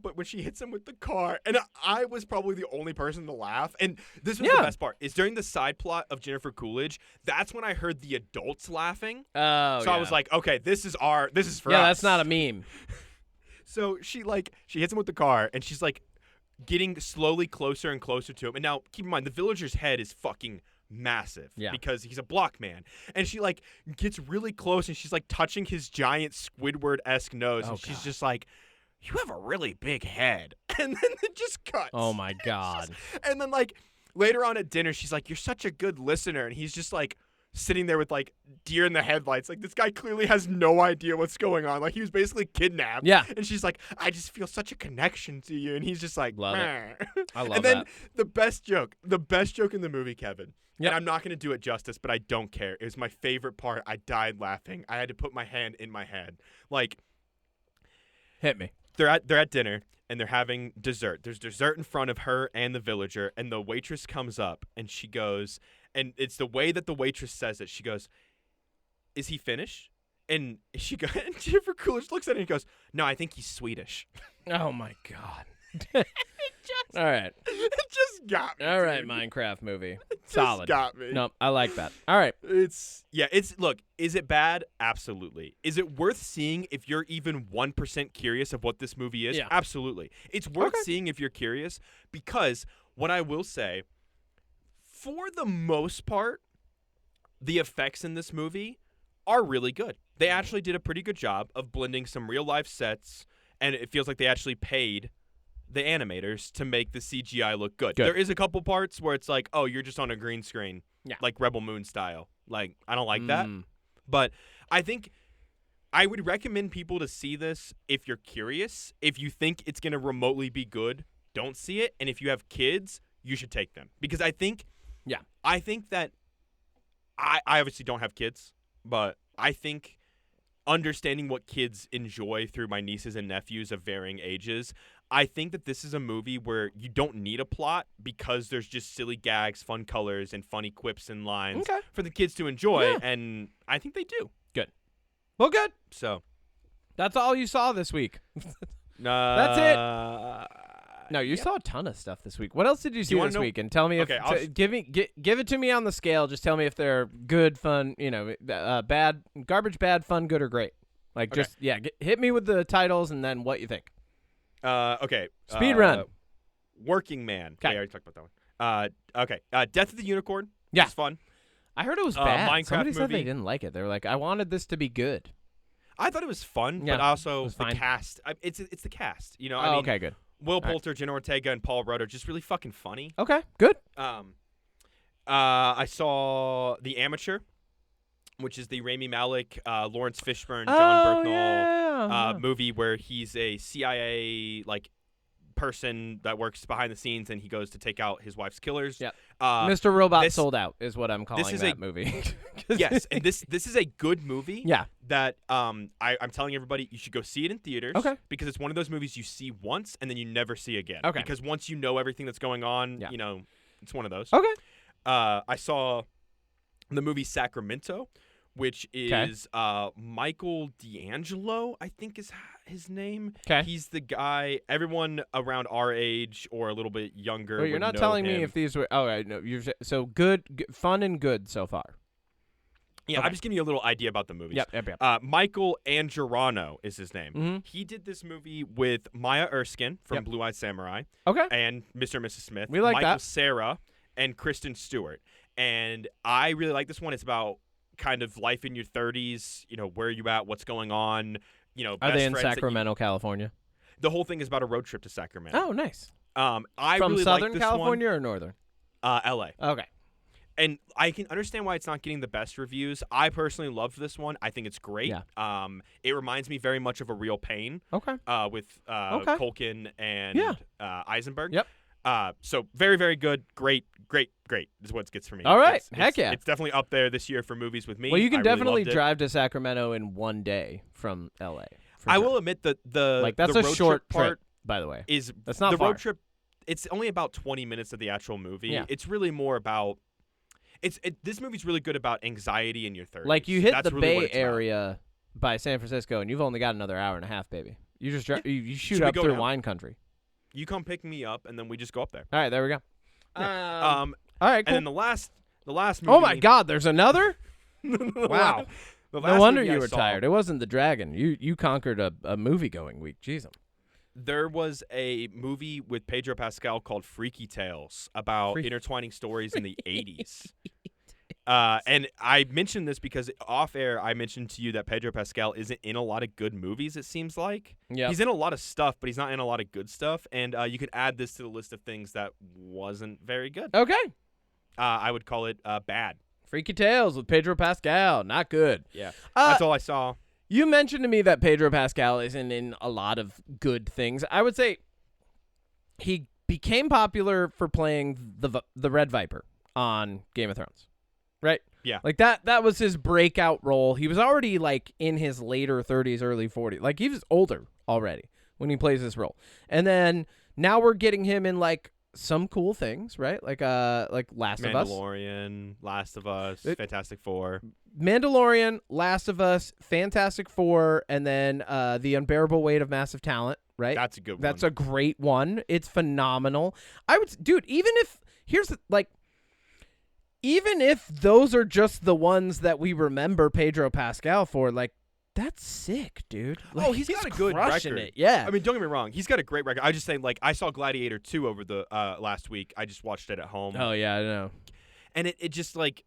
but when she hits him with the car, and I was probably the only person to laugh, and this was Yeah. the best part, is during the side plot of Jennifer Coolidge, that's when I heard the adults laughing. Oh, So I was like, okay, this is for yeah, us. that's not a meme. So she hits him with the car, and she's like getting slowly closer and closer to him. And now keep in mind, the villager's head is fucking massive because he's a block man. And she like gets really close, and she's like touching his giant Squidward-esque nose, and she's just like, "You have a really big head." And then it just cuts. Oh my god. And then like later on at dinner, she's like, "You're such a good listener," and he's just like sitting there with like deer in the headlights. Like, this guy clearly has no idea what's going on. Like, he was basically kidnapped. Yeah. And she's like, "I just feel such a connection to you," and he's just like, Love it. "Meh." I love And then that. the best joke in the movie, Kevin. Yep. And I'm not going to do it justice, but I don't care. It was my favorite part. I died laughing. I had to put my hand in my head. Like, Hit me. they're at dinner and they're having dessert. There's dessert in front of her and the villager, and the waitress comes up and she goes, and it's the way that the waitress says it. She goes, "Is he finished?" And she goes, and Jennifer Coolidge looks at it and goes, "No, I think he's Swedish." Oh my god. All right. It just got me. All right, dude. Minecraft movie. Just Solid. got me. No, I like that. All right. Look, is it bad? Absolutely. Is it worth seeing if you're even 1% curious of what this movie is? Yeah. Absolutely. It's worth Okay. seeing if you're curious, because what I will say, for the most part, the effects in this movie are really good. They actually did a pretty good job of blending some real life sets, and it feels like they actually paid the animators to make the CGI look good. Good. There is a couple parts where it's like, "Oh, you're just on a green screen." Yeah. Like Rebel Moon style. Like, I don't like that. Mm. But I think I would recommend people to see this if you're curious. If you think it's going to remotely be good, don't see it. And if you have kids, you should take them. Because I think that I obviously don't have kids, but I think understanding what kids enjoy through my nieces and nephews of varying ages, I think that this is a movie where you don't need a plot because there's just silly gags, fun colors, and funny quips and lines for the kids to enjoy, Yeah. and I think they do. Good. Well, good. So That's all you saw this week. that's it. No, you saw a ton of stuff this week. What else did you see wanna this know- week? And tell me if give it to me on the scale. Just tell me if they're good, fun, bad, garbage, bad, fun, good, or great. Like just hit me with the titles and then what you think. Okay. Speed run. Working Man. Okay. I already talked about that one. Okay. Death of the Unicorn. Yeah. It's fun. I heard it was bad. Minecraft Somebody said they movie. didn't like it. They were like, I wanted this to be good. I thought it was fun, Yeah, but also it was the fine. cast. It's the cast. I Oh, mean, okay, good. Will right. Poulter, Jenna Ortega, and Paul Rudd are just really fucking funny. Okay, good. I saw The Amateur, which is the Rami Malek, Lawrence Fishburne, John Bernthal movie where he's a CIA person that works behind the scenes and he goes to take out his wife's killers. Yeah. Mr. Robot Sold Out is what I'm calling is that movie. Yes, and this is a good movie. Yeah. That I'm telling everybody you should go see it in theaters. Okay. Because it's one of those movies you see once and then you never see again. Okay. Because once you know everything that's going on, it's one of those. Okay. I saw the movie Sacramento, which is Michael D'Angelo, I think is his name. Okay. He's the guy everyone around our age or a little bit younger. Well, you're would not know telling me him. if these were. Oh, right, no. So good, fun and good so far. Yeah, Okay. I'm just giving you a little idea about the movies. Yep. Michael Angerano is his name. Mm-hmm. He did this movie with Maya Erskine from Yep. Blue Eyed Samurai Okay. and Mr. and Mrs. Smith. We like Michael that. Cera and Kristen Stewart. And I really like this one. It's about kind of life in your 30s, where you at, what's going on, Are best they in friends that Sacramento, California? the whole thing is about a road trip to Sacramento. Oh, nice. I From really Southern like this California or Northern? one. LA. Okay. And I can understand why it's not getting the best reviews. I personally loved this one. I think it's great. Yeah. It reminds me very much of A Real Pain. Okay. With Culkin and Eisenberg. Yep. So very, very good. Great is what it gets for me. All right. Heck yeah. It's definitely up there this year for movies with me. Well, you can I really definitely loved it. drive to Sacramento in one day from LA. for I sure. will admit that the That's the a road short trip part by the way. is That's not the far. road trip. It's only about 20 minutes of the actual movie. Yeah. It's really more about. This movie's really good about anxiety in your 30s. Like you hit That's the really what Bay it's about. Area by San Francisco, and you've only got another hour and a half, baby. You just you shoot Should we up go through now? wine country. You come pick me up, and then we just go up there. All right, there we go. Yeah. All right, cool. And then the last movie. Oh my God, there's another. Wow. Wow. The No last wonder movie you I were saw, tired. It wasn't the dragon. You conquered a movie going week. Jeez. There was a movie with Pedro Pascal called Freaky Tales about intertwining stories in the 80s. And I mentioned this because off air I mentioned to you that Pedro Pascal isn't in a lot of good movies, it seems like. Yeah. He's in a lot of stuff, but he's not in a lot of good stuff. And you could add this to the list of things that wasn't very good. Okay. I would call it bad. Freaky Tales with Pedro Pascal. Not good. Yeah. That's all I saw. You mentioned to me that Pedro Pascal isn't in a lot of good things. I would say he became popular for playing the Red Viper on Game of Thrones, right? Yeah. Like that was his breakout role. He was already like in his later 30s, early 40s. Like he was older already when he plays this role. And then now we're getting him in like some cool things, right? Like Last of Us. Mandalorian, Last of Us, Fantastic Four. Mandalorian, Last of Us, Fantastic Four, and then The Unbearable Weight of Massive Talent, right? That's a good one. That's a great one. It's phenomenal. Even if those are just the ones that we remember Pedro Pascal for, like, that's sick, dude. Like, he's got a good crushing record. It. Yeah. I mean, don't get me wrong. He's got a great record. I just saying, like, I saw Gladiator 2 over the last week. I just watched it at home. Oh, yeah, I know. And it just, like,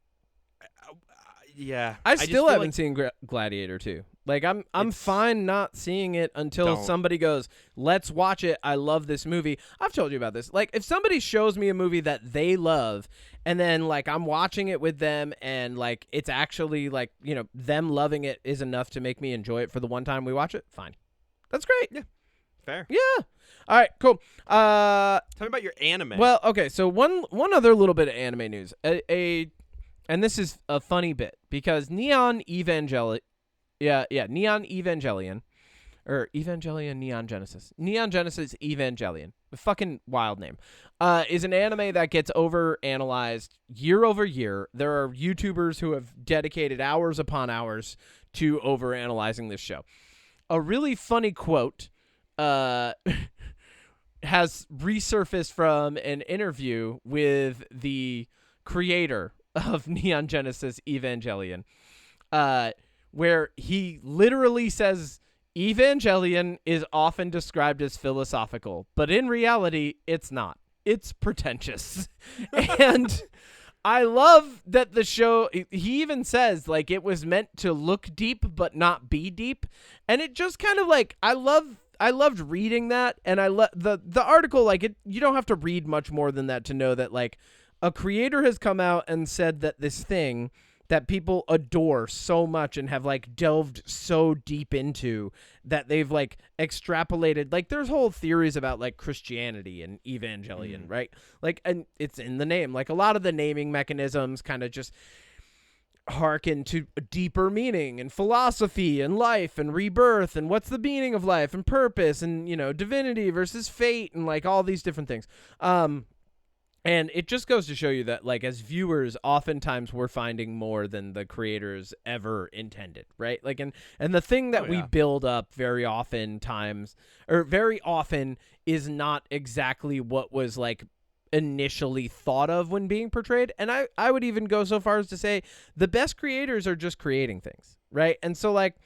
yeah. I just still feel haven't like seen Gladiator 2. Like, I'm It's- fine not seeing it until Don't. somebody goes, let's watch it. I love this movie. I've told you about this. Like, if somebody shows me a movie that they love, and then, like, I'm watching it with them, and, like, it's actually, like, them loving it is enough to make me enjoy it for the one time we watch it, fine. That's great. Yeah. Fair. Yeah. All right, cool. Tell me about your anime. Well, okay, so one other little bit of anime news. And this is a funny bit, because Neon Evangelion, or Evangelion Neon Genesis. Neon Genesis Evangelion. A fucking wild name. Is an anime that gets over-analyzed year over year. There are YouTubers who have dedicated hours upon hours to over-analyzing this show. A really funny quote has resurfaced from an interview with the creator of Neon Genesis Evangelion, where he literally says Evangelion is often described as philosophical, but in reality, it's not. It's pretentious. And I love that the show, he even says, like, it was meant to look deep but not be deep. And it just kind of, like, I loved reading that, and I the article, like, you don't have to read much more than that to know that, like, a creator has come out and said that this thing that people adore so much and have, like, delved so deep into that they've, like, extrapolated. Like, there's whole theories about, like, Christianity and Evangelion, right? Like, and it's in the name. Like, a lot of the naming mechanisms kind of just harken to a deeper meaning and philosophy and life and rebirth and what's the meaning of life and purpose and, you know, divinity versus fate and, like, all these different things. And it just goes to show you that, like, as viewers, oftentimes we're finding more than the creators ever intended, right? Like, and the thing that we build up very often is not exactly what was, like, initially thought of when being portrayed. And I would even go so far as to say the best creators are just creating things, right? And so, like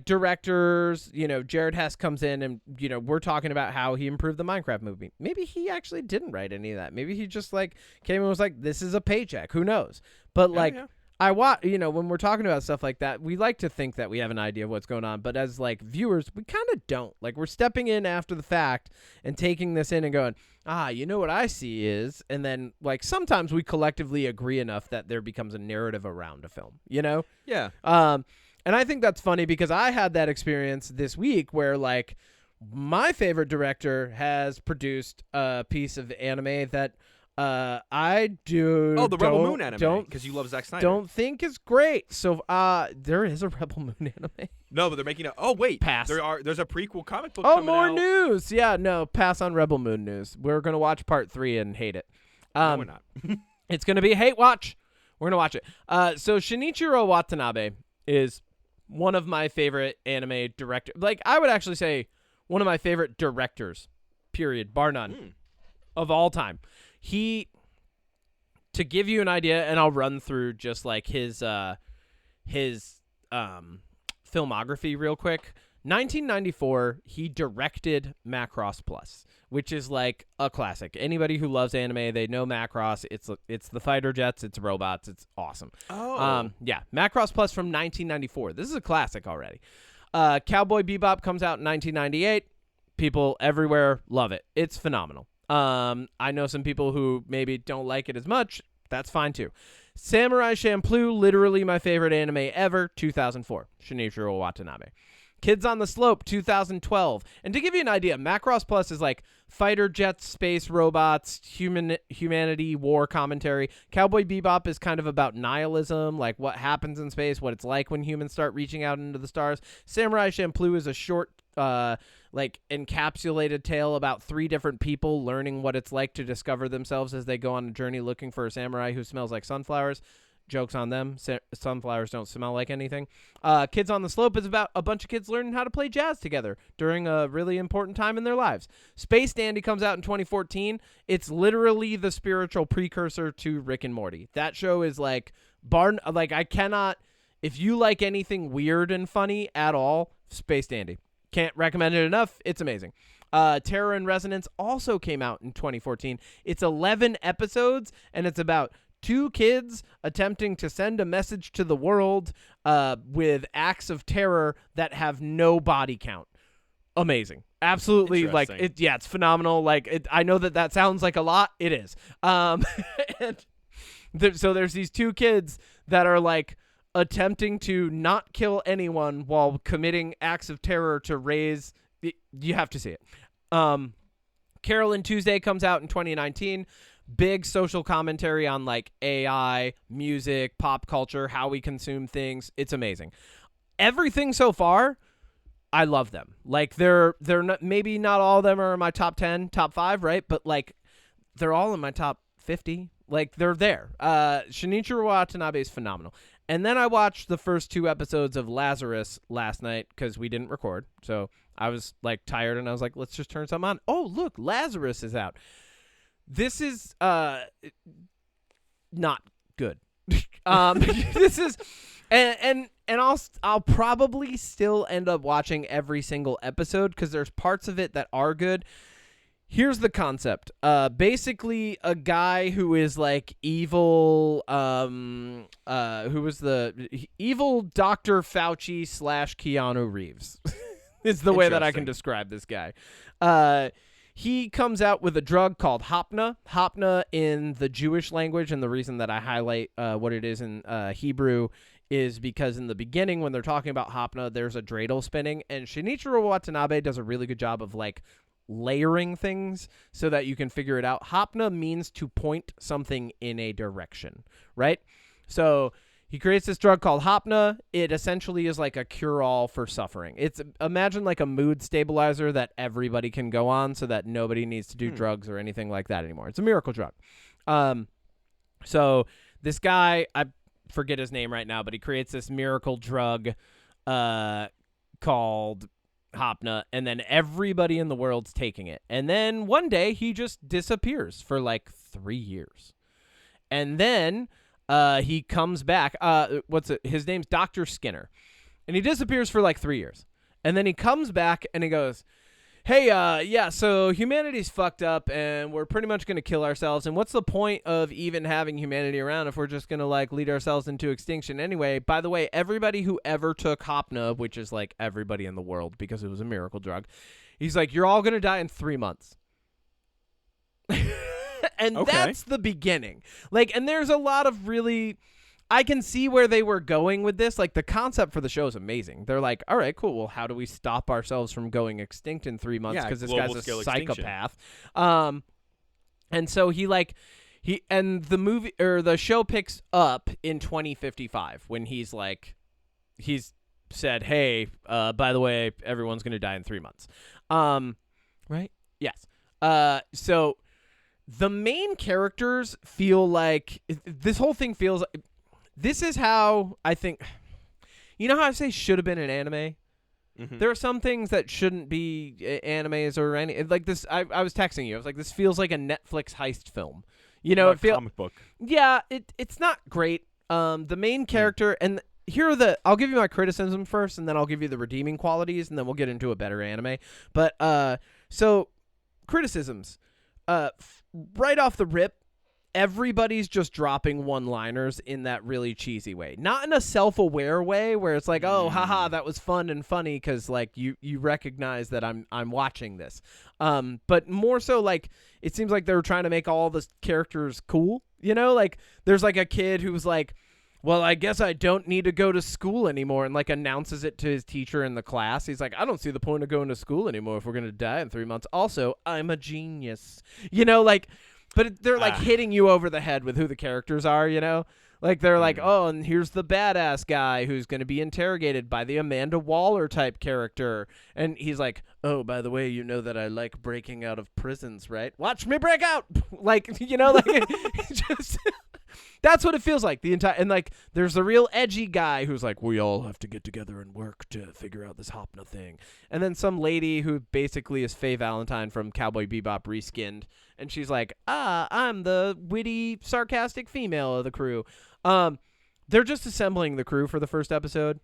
directors, you know, Jared Hess comes in and, you know, we're talking about how he improved the Minecraft movie. Maybe he actually didn't write any of that. Maybe he just, like, came and was like, this is a paycheck. Who knows? But, you know, when we're talking about stuff like that, we like to think that we have an idea of what's going on. But as, like, viewers, we kind of don't. Like, we're stepping in after the fact and taking this in and going, you know what I see is, and then, like, sometimes we collectively agree enough that there becomes a narrative around a film, you know? Yeah. And I think that's funny because I had that experience this week where, like, my favorite director has produced a piece of anime that I do. Oh, the Rebel Moon anime, because you love Zack Snyder. Don't think is great. So there is a Rebel Moon anime. No, but they're making oh, wait. Pass. There's a prequel comic book Oh, coming more out. news. Yeah, no, pass on Rebel Moon news. We're going to watch part 3 and hate it. No, we're not. It's going to be a hate watch. We're going to watch it. So Shinichiro Watanabe is one of my favorite anime directors. Like, I would actually say one of my favorite directors, period, bar none, of all time. To give you an idea, and I'll run through just, like, his filmography real quick. 1994, he directed Macross Plus, which is, like, a classic. Anybody who loves anime, they know Macross. It's the fighter jets, it's robots, it's awesome. Oh. Yeah, Macross Plus from 1994. This is a classic already. Cowboy Bebop comes out in 1998. People everywhere love it. It's phenomenal. I know some people who maybe don't like it as much. That's fine too. Samurai Champloo, literally my favorite anime ever, 2004. Shinichiro Watanabe. Kids on the Slope, 2012. And to give you an idea, Macross Plus is like fighter jets, space robots, humanity, war commentary. Cowboy Bebop is kind of about nihilism, like what happens in space, what it's like when humans start reaching out into the stars. Samurai Champloo is a short, like, encapsulated tale about 3 different people learning what it's like to discover themselves as they go on a journey looking for a samurai who smells like sunflowers. Joke's on them. Sunflowers don't smell like anything. Kids on the Slope is about a bunch of kids learning how to play jazz together during a really important time in their lives. Space Dandy comes out in 2014. It's literally the spiritual precursor to Rick and Morty. That show is like I cannot, if you like anything weird and funny at all, Space Dandy. Can't recommend it enough. It's amazing. Terror and Resonance also came out in 2014. It's 11 episodes, and it's about 2 kids attempting to send a message to the world with acts of terror that have no body count. Amazing. Absolutely. Like, it's phenomenal. Like, I know that sounds like a lot. It is. And so there's these 2 kids that are, like, attempting to not kill anyone while committing acts of terror to raise. You have to see it. Carol and Tuesday comes out in 2019. Big social commentary on, like, AI, music, pop culture, how we consume things. It's amazing. Everything so far, I love them. Like they're not, maybe not all of them are in my top 10, top 5, right? But like they're all in my top 50. Like they're there. Shinichiro Watanabe is phenomenal. And then I watched the first 2 episodes of Lazerus last night because we didn't record. So I was like tired and I was like, let's just turn something on. Oh, look, Lazerus is out. This is not good. This is and I'll probably still end up watching every single episode because there's parts of it that are good. Here's the concept. Basically a guy who is like evil, who was the evil Dr. Fauci / Keanu Reeves is the way that I can describe this guy. He comes out with a drug called Hopna. Hopna in the Jewish language, and the reason that I highlight what it is in Hebrew is because in the beginning when they're talking about Hopna, there's a dreidel spinning, and Shinichiro Watanabe does a really good job of like layering things so that you can figure it out. Hopna means to point something in a direction, right? So he creates this drug called Hopna. It essentially is like a cure-all for suffering. It's imagine like a mood stabilizer that everybody can go on so that nobody needs to do drugs or anything like that anymore. It's a miracle drug. So this guy, I forget his name right now, but he creates this miracle drug called Hopna, and then everybody in the world's taking it. And then one day he just disappears for like 3 years. And then he comes back. His name's Dr. Skinner. And he disappears for like 3 years. And then he comes back and he goes, hey, yeah, so humanity's fucked up and we're pretty much going to kill ourselves. And what's the point of even having humanity around if we're just going to like lead ourselves into extinction anyway? By the way, everybody who ever took Hopna, which is like everybody in the world because it was a miracle drug, he's like, you're all going to die in 3 months. And that's the beginning. Like, and there's a lot of really, I can see where they were going with this. Like, the concept for the show is amazing. They're like, all right, cool. Well, how do we stop ourselves from going extinct in 3 months? Because this guy's a psychopath. And so the movie or the show picks up in 2055 when he's said, hey, by the way, everyone's going to die in 3 months. Right? Yes. So the main characters feel like this whole thing feels like, this is how I think, you know how I say should have been an anime? Mm-hmm. There are some things that shouldn't be animes or any, like this. I was texting you. I was like, this feels like a Netflix heist film. You know, it feels comic book. Yeah, it's not great. The main character, and here are I'll give you my criticism first, and then I'll give you the redeeming qualities, and then we'll get into a better anime. But so criticisms. Right off the rip, everybody's just dropping one-liners in that really cheesy way. Not in a self-aware way where it's like, oh, haha, that was fun and funny because like you recognize that I'm watching this. But more so like it seems like they were trying to make all the characters cool. You know, like there's like a kid who's like, well, I guess I don't need to go to school anymore, and like announces it to his teacher in the class. He's like, I don't see the point of going to school anymore if we're going to die in 3 months. Also, I'm a genius. You know, like, but they're like hitting you over the head with who the characters are, you know? Like they're like, oh, and here's the badass guy who's going to be interrogated by the Amanda Waller type character. And he's like, oh, by the way, you know that I like breaking out of prisons, right? Watch me break out. Like, you know, like just that's what it feels like the entire, and like there's the real edgy guy who's like, we all have to get together and work to figure out this Hopna thing. And then some lady who basically is Faye Valentine from Cowboy Bebop reskinned. And she's like, I'm the witty, sarcastic female of the crew. They're just assembling the crew for the first episode.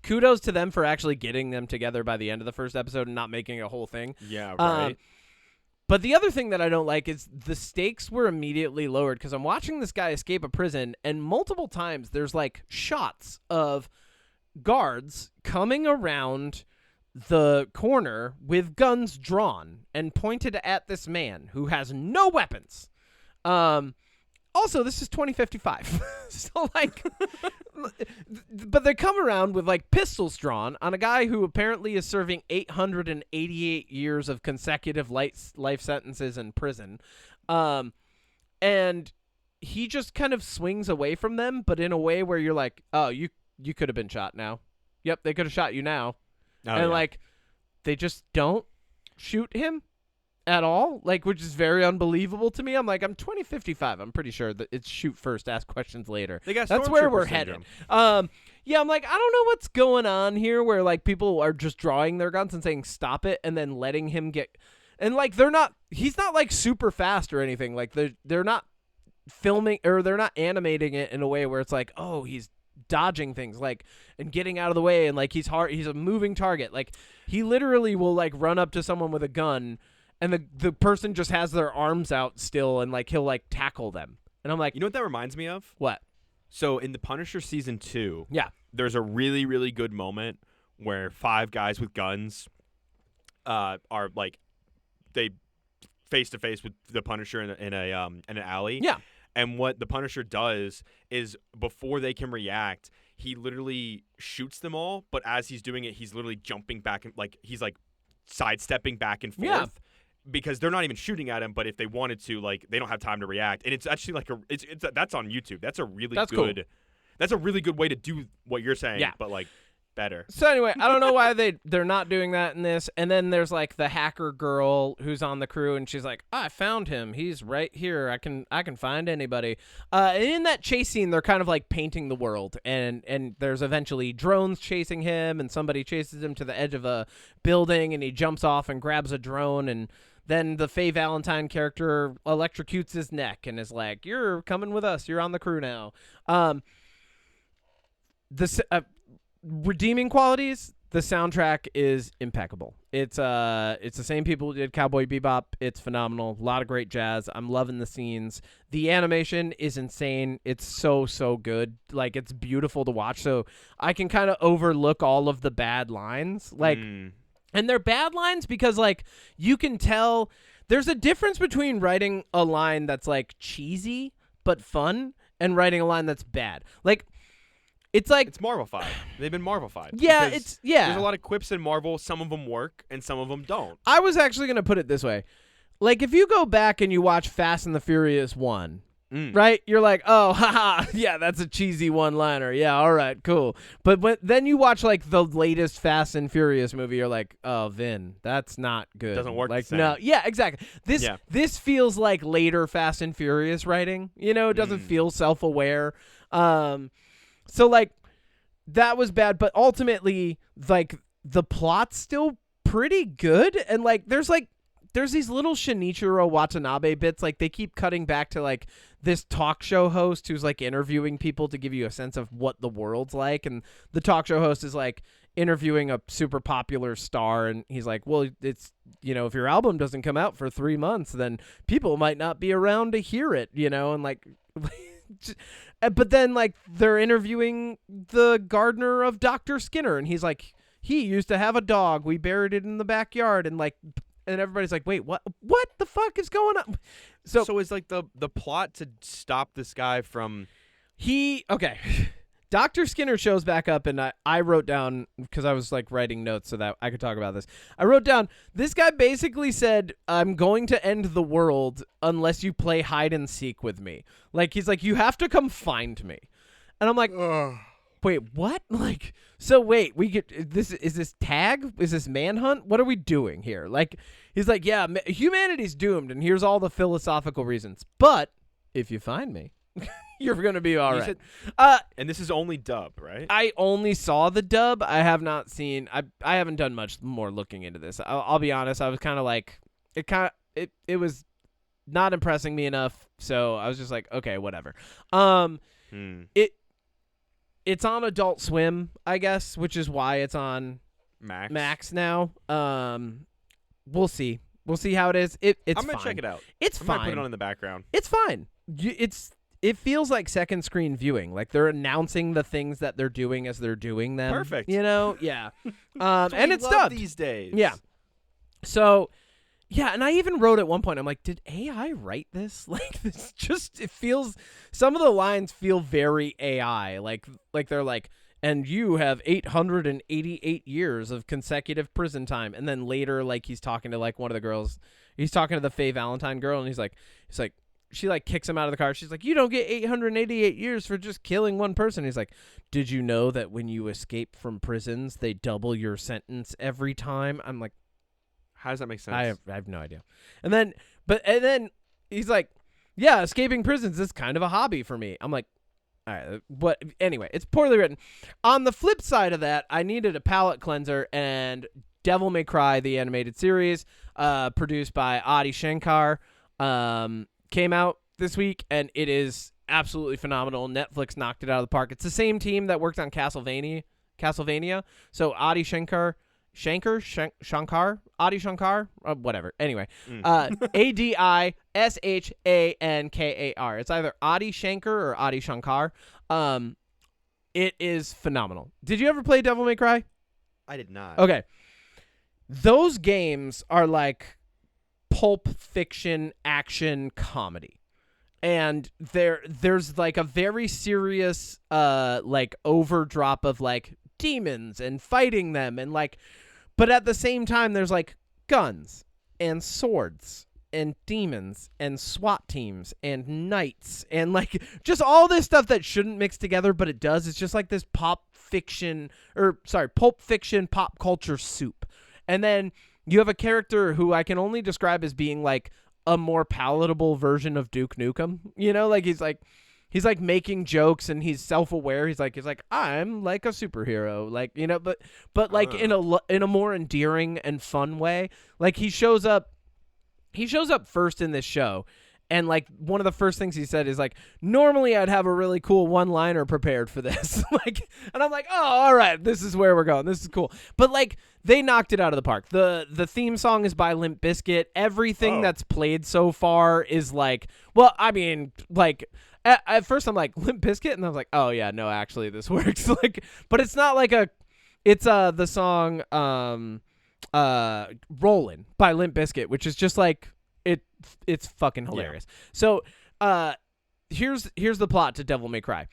Kudos to them for actually getting them together by the end of the first episode and not making a whole thing. Yeah, right. But the other thing that I don't like is the stakes were immediately lowered because I'm watching this guy escape a prison, and multiple times there's like shots of guards coming around the corner with guns drawn and pointed at this man who has no weapons. Also, this is 2055. So, like, but they come around with, like, pistols drawn on a guy who apparently is serving 888 years of consecutive life sentences in prison. And he just kind of swings away from them, but in a way where you're like, oh, you could have been shot now. Yep, they could have shot you now. and like they just don't shoot him at all, like, which is very unbelievable to me. I'm like, I'm 2055. I'm pretty sure that it's shoot first, ask questions later. That's where we're headed. Yeah, I'm like, I don't know what's going on here where like people are just drawing their guns and saying stop it and then letting him get, and like he's not like super fast or anything. Like they're not filming or they're not animating it in a way where it's like, oh, he's dodging things like and getting out of the way and like he's a moving target. Like he literally will like run up to someone with a gun and the person just has their arms out still and like he'll like tackle them. And I'm like, you know what that reminds me of? What? So in The Punisher season 2, yeah, there's a really, really good moment where 5 guys with guns are like they face to face with the Punisher in an alley. Yeah. And what the Punisher does is before they can react, he literally shoots them all. But as he's doing it, he's literally jumping back and like he's like sidestepping back and forth. Yeah. Because they're not even shooting at him, but if they wanted to, like, they don't have time to react. And it's actually like that's on YouTube. That's a really good. Cool. That's a really good way to do what you're saying. Yeah. But like better. So anyway, I don't know why they're not doing that in this. And then there's like the hacker girl who's on the crew, and she's like, I found him. He's right here. I can find anybody. And in that chase scene, they're kind of like painting the world, and there's eventually drones chasing him, and somebody chases him to the edge of a building, and he jumps off and grabs a drone, and then the Faye Valentine character electrocutes his neck and is like, "You're coming with us. You're on the crew now." Redeeming qualities, the soundtrack is impeccable. It's the same people who did Cowboy Bebop. It's phenomenal. A lot of great jazz. I'm loving the scenes. The animation is insane. It's so good. Like, it's beautiful to watch. So I can kind of overlook all of the bad lines. Like, and they're bad lines because like you can tell there's a difference between writing a line that's like cheesy but fun and writing a line that's bad. Like, it's like it's Marvel-fied. They've been Marvel-fied. Yeah, There's a lot of quips in Marvel. Some of them work, and some of them don't. I was actually going to put it this way. Like, if you go back and you watch Fast and the Furious 1, right? You're like, oh, haha, yeah, that's a cheesy one-liner. Yeah, all right, cool. But then you watch, like, the latest Fast and Furious movie, you're like, oh, Vin, that's not good. Doesn't work like, the same. No, yeah, exactly. This feels like later Fast and Furious writing. You know, it doesn't feel self-aware. So, like, that was bad, but ultimately, like, the plot's still pretty good, and, like, there's these little Shinichiro Watanabe bits, like, they keep cutting back to, like, this talk show host who's, like, interviewing people to give you a sense of what the world's like, and the talk show host is, like, interviewing a super popular star, and he's like, well, it's, you know, if your album doesn't come out for 3 months, then people might not be around to hear it, you know, and, like... But then, like, they're interviewing the gardener of Dr. Skinner, and he's like, he used to have a dog. We buried it in the backyard, and, like, and everybody's like, wait, what? What the fuck is going on? So is, like, the plot to stop this guy from... Okay. Dr. Skinner shows back up, and I wrote down, because I was, like, writing notes so that I could talk about this. I wrote down, this guy basically said, I'm going to end the world unless you play hide and seek with me. Like, he's like, you have to come find me. And I'm like, wait, what? Like, so wait, is this tag? Is this manhunt? What are we doing here? Like, he's like, yeah, humanity's doomed, and here's all the philosophical reasons. But if you find me... You're going to be all right. And this is only dub, right? I only saw the dub. I have not seen... I haven't done much more looking into this. I'll be honest. I was kind of like... It was not impressing me enough, so I was just like, okay, whatever. It's on Adult Swim, I guess, which is why it's on Max now. We'll see. We'll see how it is. It's I'm going to check it out. It's fine. I might put it on in the background. It's fine. It feels like second screen viewing. Like they're announcing the things that they're doing as they're doing them. Perfect. You know? Yeah. And it's dubbed these days. Yeah. So, yeah, and I even wrote at one point, I'm like, did AI write this? Like, this just, it feels, some of the lines feel very AI. Like they're like, and you have 888 years of consecutive prison time. And then later, like, he's talking to, like, one of the girls. He's talking to the Faye Valentine girl, and he's like, she like kicks him out of the car. She's like, you don't get 888 years for just killing one person. He's like, did you know that when you escape from prisons, they double your sentence every time? I'm like, How does that make sense? I have no idea. And then he's like, yeah, escaping prisons is kind of a hobby for me. I'm like, all right, but anyway, it's poorly written. On the flip side of that, I needed a palate cleanser, and Devil May Cry, the animated series, produced by Odie Shankar, came out this week, and it is absolutely phenomenal. Netflix knocked it out of the park. It's the same team that worked on Castlevania. So Odie Shankar, Adi Shankar, whatever. Anyway, ADISHANKAR. It's either Adi Shankar or Adi Shankar. It is phenomenal. Did you ever play Devil May Cry? I did not. Okay. Those games are like Pulp Fiction action comedy. And there's like a very serious like overdrop of like demons and fighting them, and like, but at the same time there's like guns and swords and demons and SWAT teams and knights and like just all this stuff that shouldn't mix together, but it does. It's just like this Pulp Fiction pop culture soup. And then you have a character who I can only describe as being like a more palatable version of Duke Nukem. You know, like he's like making jokes and he's self-aware. He's like I'm like a superhero, like, you know, but like in a more endearing and fun way. Like he shows up first in this show, and like one of the first things he said is like, normally I'd have a really cool one-liner prepared for this. Like, and I'm like, oh, all right, this is where we're going. This is cool. But like they knocked it out of the park. The theme song is by Limp Bizkit. Everything that's played so far is like, well, I mean, like at first I'm like, Limp Bizkit, and I was like, oh yeah, no, actually this works. Like, but it's not like it's the song Rollin' by Limp Bizkit, which is just like it's fucking hilarious. Yeah. So here's the plot to Devil May Cry,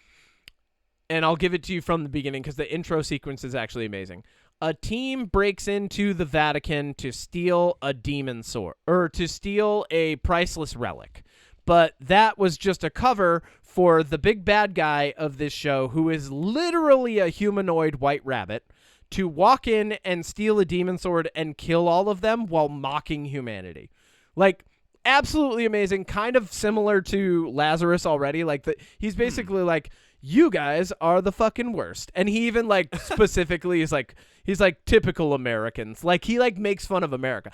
and I'll give it to you from the beginning because the intro sequence is actually amazing. A team breaks into the Vatican to steal a demon sword, or to steal a priceless relic. But that was just a cover for the big bad guy of this show, who is literally a humanoid white rabbit, to walk in and steal a demon sword and kill all of them while mocking humanity. Like, absolutely amazing. Kind of similar to Lazerus already. Like, he's basically like, you guys are the fucking worst. And he even like specifically is like, he's like typical Americans. Like, he like makes fun of America.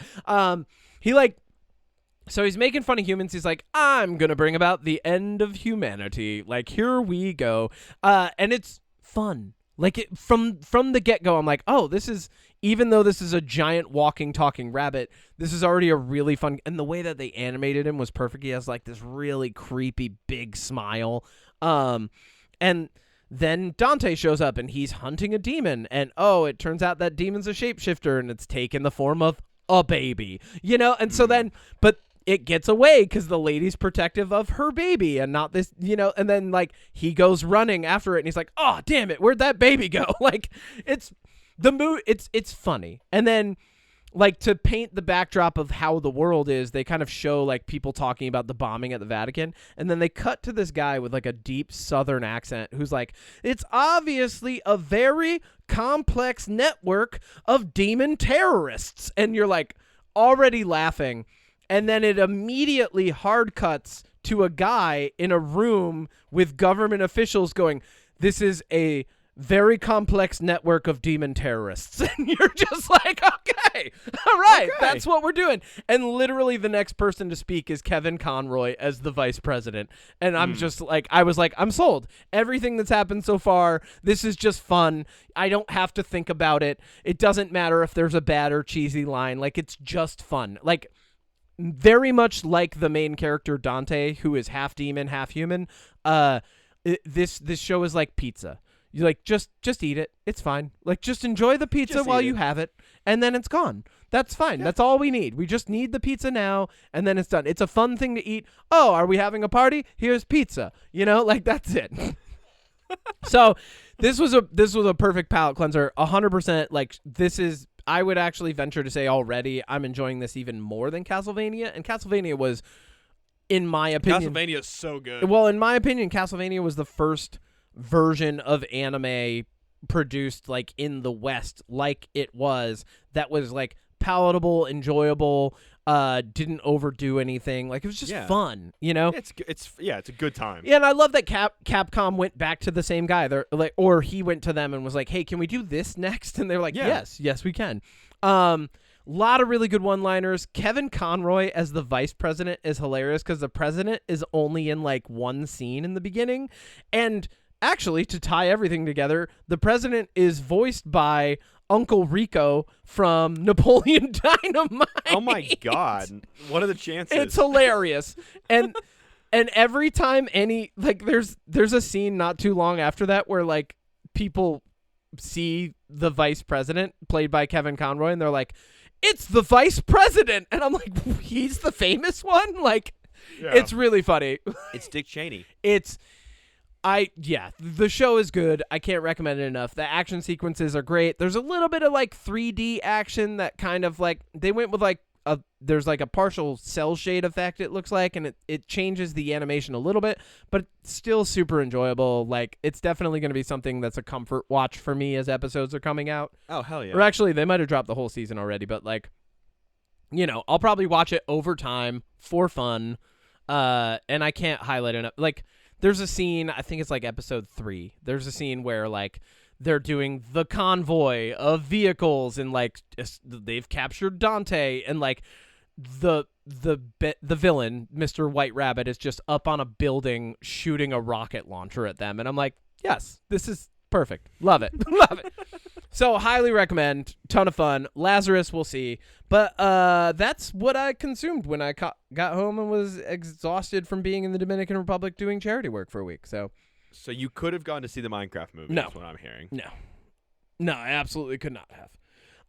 So he's making fun of humans. He's like, I'm going to bring about the end of humanity. Like, here we go. And it's fun. Like, from the get-go, I'm like, oh, this is, even though this is a giant walking, talking rabbit, this is already a really fun, and the way that they animated him was perfect. He has like this really creepy big smile. And then Dante shows up and he's hunting a demon, and oh, it turns out that demon's a shapeshifter and it's taken the form of a baby, you know? And so then, but it gets away because the lady's protective of her baby and not this, you know, and then like he goes running after it and he's like, oh, damn it, where'd that baby go? Like, it's funny. And then like to paint the backdrop of how the world is, they kind of show like people talking about the bombing at the Vatican, and then they cut to this guy with like a deep Southern accent who's like, it's obviously a very complex network of demon terrorists, and you're like already laughing. And then it immediately hard cuts to a guy in a room with government officials going, this is a very complex network of demon terrorists. And you're just like, okay, all right, okay, that's what we're doing. And literally the next person to speak is Kevin Conroy as the vice president. And I'm just like, I was like, I'm sold. Everything that's happened so far, this is just fun. I don't have to think about it. It doesn't matter if there's a bad or cheesy line. Like, it's just fun. Like, very much like the main character Dante, who is half demon, half human. This show is like pizza. You like just eat it. It's fine. Like, just enjoy the pizza while you have it, and then it's gone. That's fine. Yeah. That's all we need. We just need the pizza now, and then it's done. It's a fun thing to eat. Oh, are we having a party? Here's pizza. You know, like, that's it. So this was a perfect palate cleanser. 100%. Like, this is, I would actually venture to say already I'm enjoying this even more than Castlevania. And Castlevania was in my opinion, Castlevania is so good. well, in my opinion, Castlevania was the first version of anime produced like in the West, like it was, that was like palatable, enjoyable, didn't overdo anything. Like it was just fun, you know? It's a good time. Yeah, and I love that Capcom went back to the same guy. They're like, or he went to them and was like, "Hey, can we do this next?" And they're like, "Yes, we can." Lot of really good one-liners. Kevin Conroy as the vice president is hilarious because the president is only in like one scene in the beginning, and actually, to tie everything together, the president is voiced by Uncle Rico from Napoleon Dynamite. Oh my God! What are the chances? It's hilarious, and every time there's a scene not too long after that where like people see the vice president played by Kevin Conroy and they're like, "It's the vice president," and I'm like, "He's the famous one?" Like, it's really funny. It's Dick Cheney. The show is good. I can't recommend it enough. The action sequences are great. There's a little bit of like 3D action that kind of like they went with like there's like a partial cell shade effect, it looks like, and it changes the animation a little bit, but it's still super enjoyable. Like it's definitely going to be something that's a comfort watch for me as episodes are coming out. Oh, hell yeah. Or actually, they might have dropped the whole season already, but like, you know, I'll probably watch it over time for fun. And I can't highlight enough. Like, there's a scene, I think it's like episode 3. There's a scene where like they're doing the convoy of vehicles and like they've captured Dante and like the villain, Mr. White Rabbit, is just up on a building shooting a rocket launcher at them. And I'm like, yes, this is perfect. Love it. Love it. So highly recommend. Ton of fun. Lazerus, we'll see. But that's what I consumed when I got home and was exhausted from being in the Dominican Republic doing charity work for a week. So you could have gone to see the Minecraft movie. No. That's what I'm hearing. No, I absolutely could not have.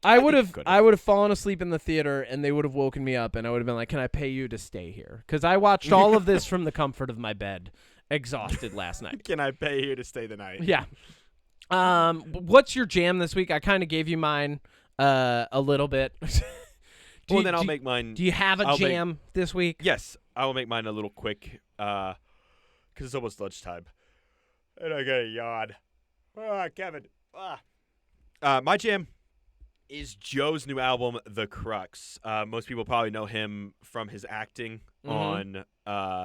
I would have fallen asleep in the theater and they would have woken me up and I would have been like, "Can I pay you to stay here?" Because I watched all of this from the comfort of my bed, exhausted last night. Can I pay you to stay the night? Yeah. What's your jam this week? I kind of gave you mine a little bit. I'll make mine. Do you have a jam this week? Yes, I will make mine a little quick because it's almost lunchtime. And I got a yawn. Kevin. My jam is Joe's new album, The Crux. Most people probably know him from his acting on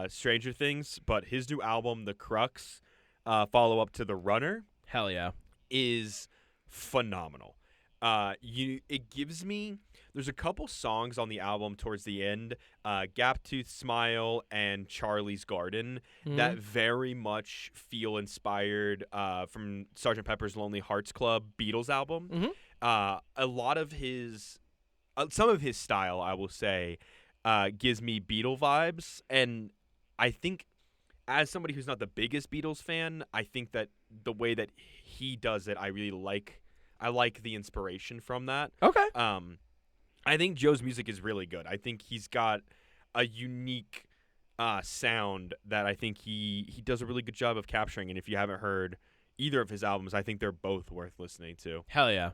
Stranger Things, but his new album, The Crux, follow-up to The Runner, hell yeah, is phenomenal. It gives me... There's a couple songs on the album towards the end, Gaptooth Smile and Charlie's Garden, that very much feel inspired from Sgt. Pepper's Lonely Hearts Club Beatles album. A lot of his... some of his style, I will say, gives me Beatle vibes, and I think as somebody who's not the biggest Beatles fan, I think that the way that he does it, I really like. I like the inspiration from that. Okay. I think Joe's music is really good. I think he's got a unique sound that I think he does a really good job of capturing. And if you haven't heard either of his albums, I think they're both worth listening to. Hell yeah.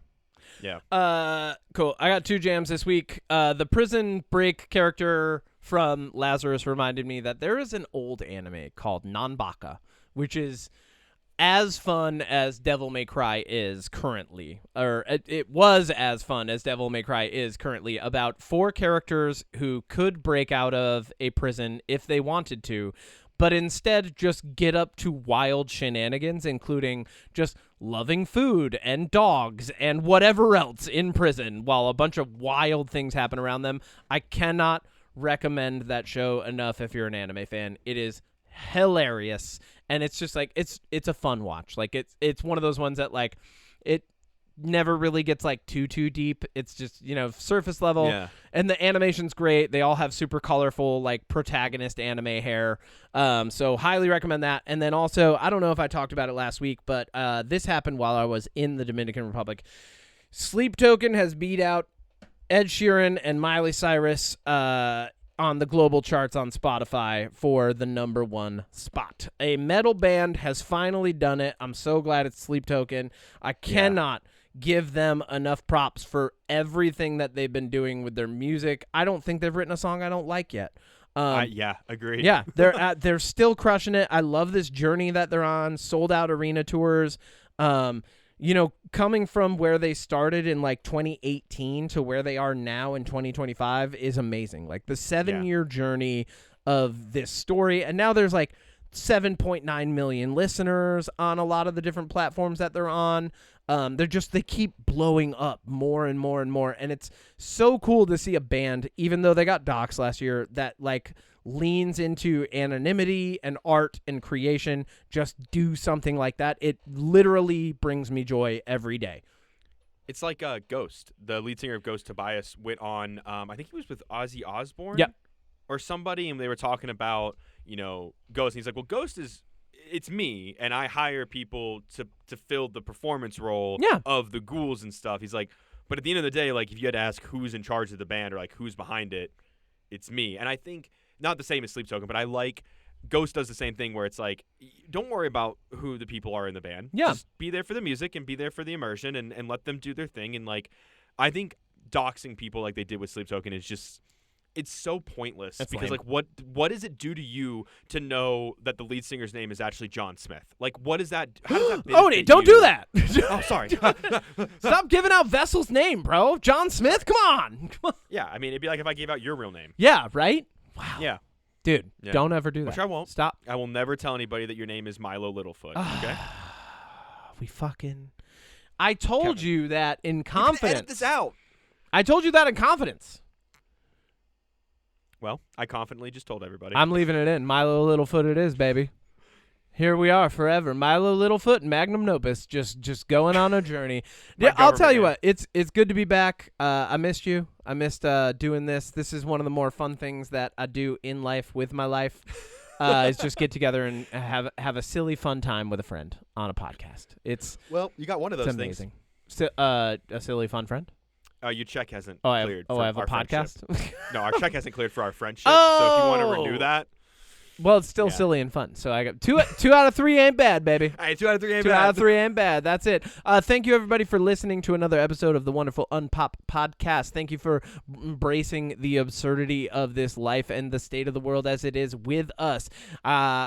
Yeah. Cool. I got 2 jams this week. The Prison Break character from Lazerus reminded me that there is an old anime called Nanbaka, which is as fun as Devil May Cry is currently, or it was as fun as Devil May Cry is currently, about 4 characters who could break out of a prison if they wanted to, but instead just get up to wild shenanigans, including just loving food and dogs and whatever else in prison while a bunch of wild things happen around them. I cannot recommend that show enough if you're an anime fan. It is hilarious, and it's just like it's a fun watch. Like it's one of those ones that like it never really gets like too deep. It's just, you know, surface level. Yeah. And the animation's great. They all have super colorful like protagonist anime hair. So highly recommend that. And then also, I don't know if I talked about it last week, but this happened while I was in the Dominican Republic. Sleep Token has beat out Ed Sheeran and Miley Cyrus on the global charts on Spotify for the #1 spot. A metal band has finally done it. I'm so glad it's Sleep Token. I cannot give them enough props for everything that they've been doing with their music. I don't think they've written a song I don't like yet. Yeah, agreed. Yeah, they're still crushing it. I love this journey that they're on. Sold out arena tours. Coming from where they started in like 2018 to where they are now in 2025 is amazing. Like the 7-year journey of this story, and now there's like 7.9 million listeners on a lot of the different platforms that they're on. They keep blowing up more and more and more, and it's so cool to see a band, even though they got doxxed last year, that like leans into anonymity and art and creation, just do something like that. It literally brings me joy every day. It's like Ghost, the lead singer of Ghost, Tobias, went on, I think he was with Ozzy Osbourne or somebody, and they were talking about, Ghost, and he's like, well, Ghost it's me, and I hire people to fill the performance role of the ghouls and stuff. He's like, but at the end of the day, like, if you had to ask who's in charge of the band or like who's behind it, it's me. And I think not the same as Sleep Token, but I like Ghost does the same thing where it's like, don't worry about who the people are in the band. Yeah. Just be there for the music and be there for the immersion and let them do their thing. And like, I think doxing people like they did with Sleep Token is just, it's so pointless. That's because lame. like what does it do to you to know that the lead singer's name is actually John Smith? Like, what is that? How does that benefit Odie, don't you? do that. Oh, sorry. Stop giving out Vessel's name, bro. John Smith, come on. Yeah, I mean, it'd be like if I gave out your real name. Yeah, right? Wow. Yeah. Dude, Yeah. don't ever do that. Which I won't. Stop. I will never tell anybody that your name is Milo Littlefoot. Okay. I told Kevin. you that in You confidence. can edit this out. I told you that in confidence. Well, I confidently just told everybody. I'm leaving it in. Milo Littlefoot it is, baby. Here we are forever. Milo Littlefoot and Magnum Opus just going on a journey. Yeah, I'll tell you what. It's good to be back. I missed you. I missed doing this. This is one of the more fun things that I do in life with my life. Is just get together and have a silly fun time with a friend on a podcast. Well, you got one of those amazing. A silly fun friend. Your check hasn't I cleared. have a our podcast. No, our check hasn't cleared for our friendship. So if you want to renew that, Well, it's still silly and fun. So I got two out of 3 ain't bad, baby. Hey, 2 out of 3 ain't 2 bad. out of 3 ain't bad. That's it. Thank you, everybody, for listening to another episode of the wonderful UnPop podcast. Thank you for embracing the absurdity of this life and the state of the world as it is with us.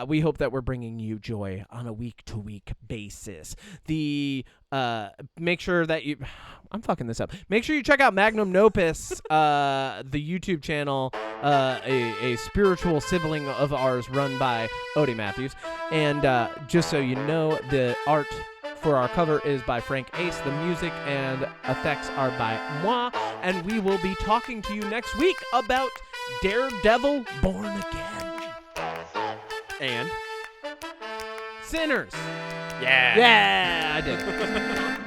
We hope that we're bringing you joy on a week-to-week basis. Make sure that you... I'm fucking this up. Make sure you check out Magnum Opus, the YouTube channel, a spiritual sibling of ours run by Odie Matthews. And just so you know, the art for our cover is by FrankAce. The music and effects are by moi. And we will be talking to you next week about Daredevil Born Again. And Sinners. yeah. Yeah, I did it.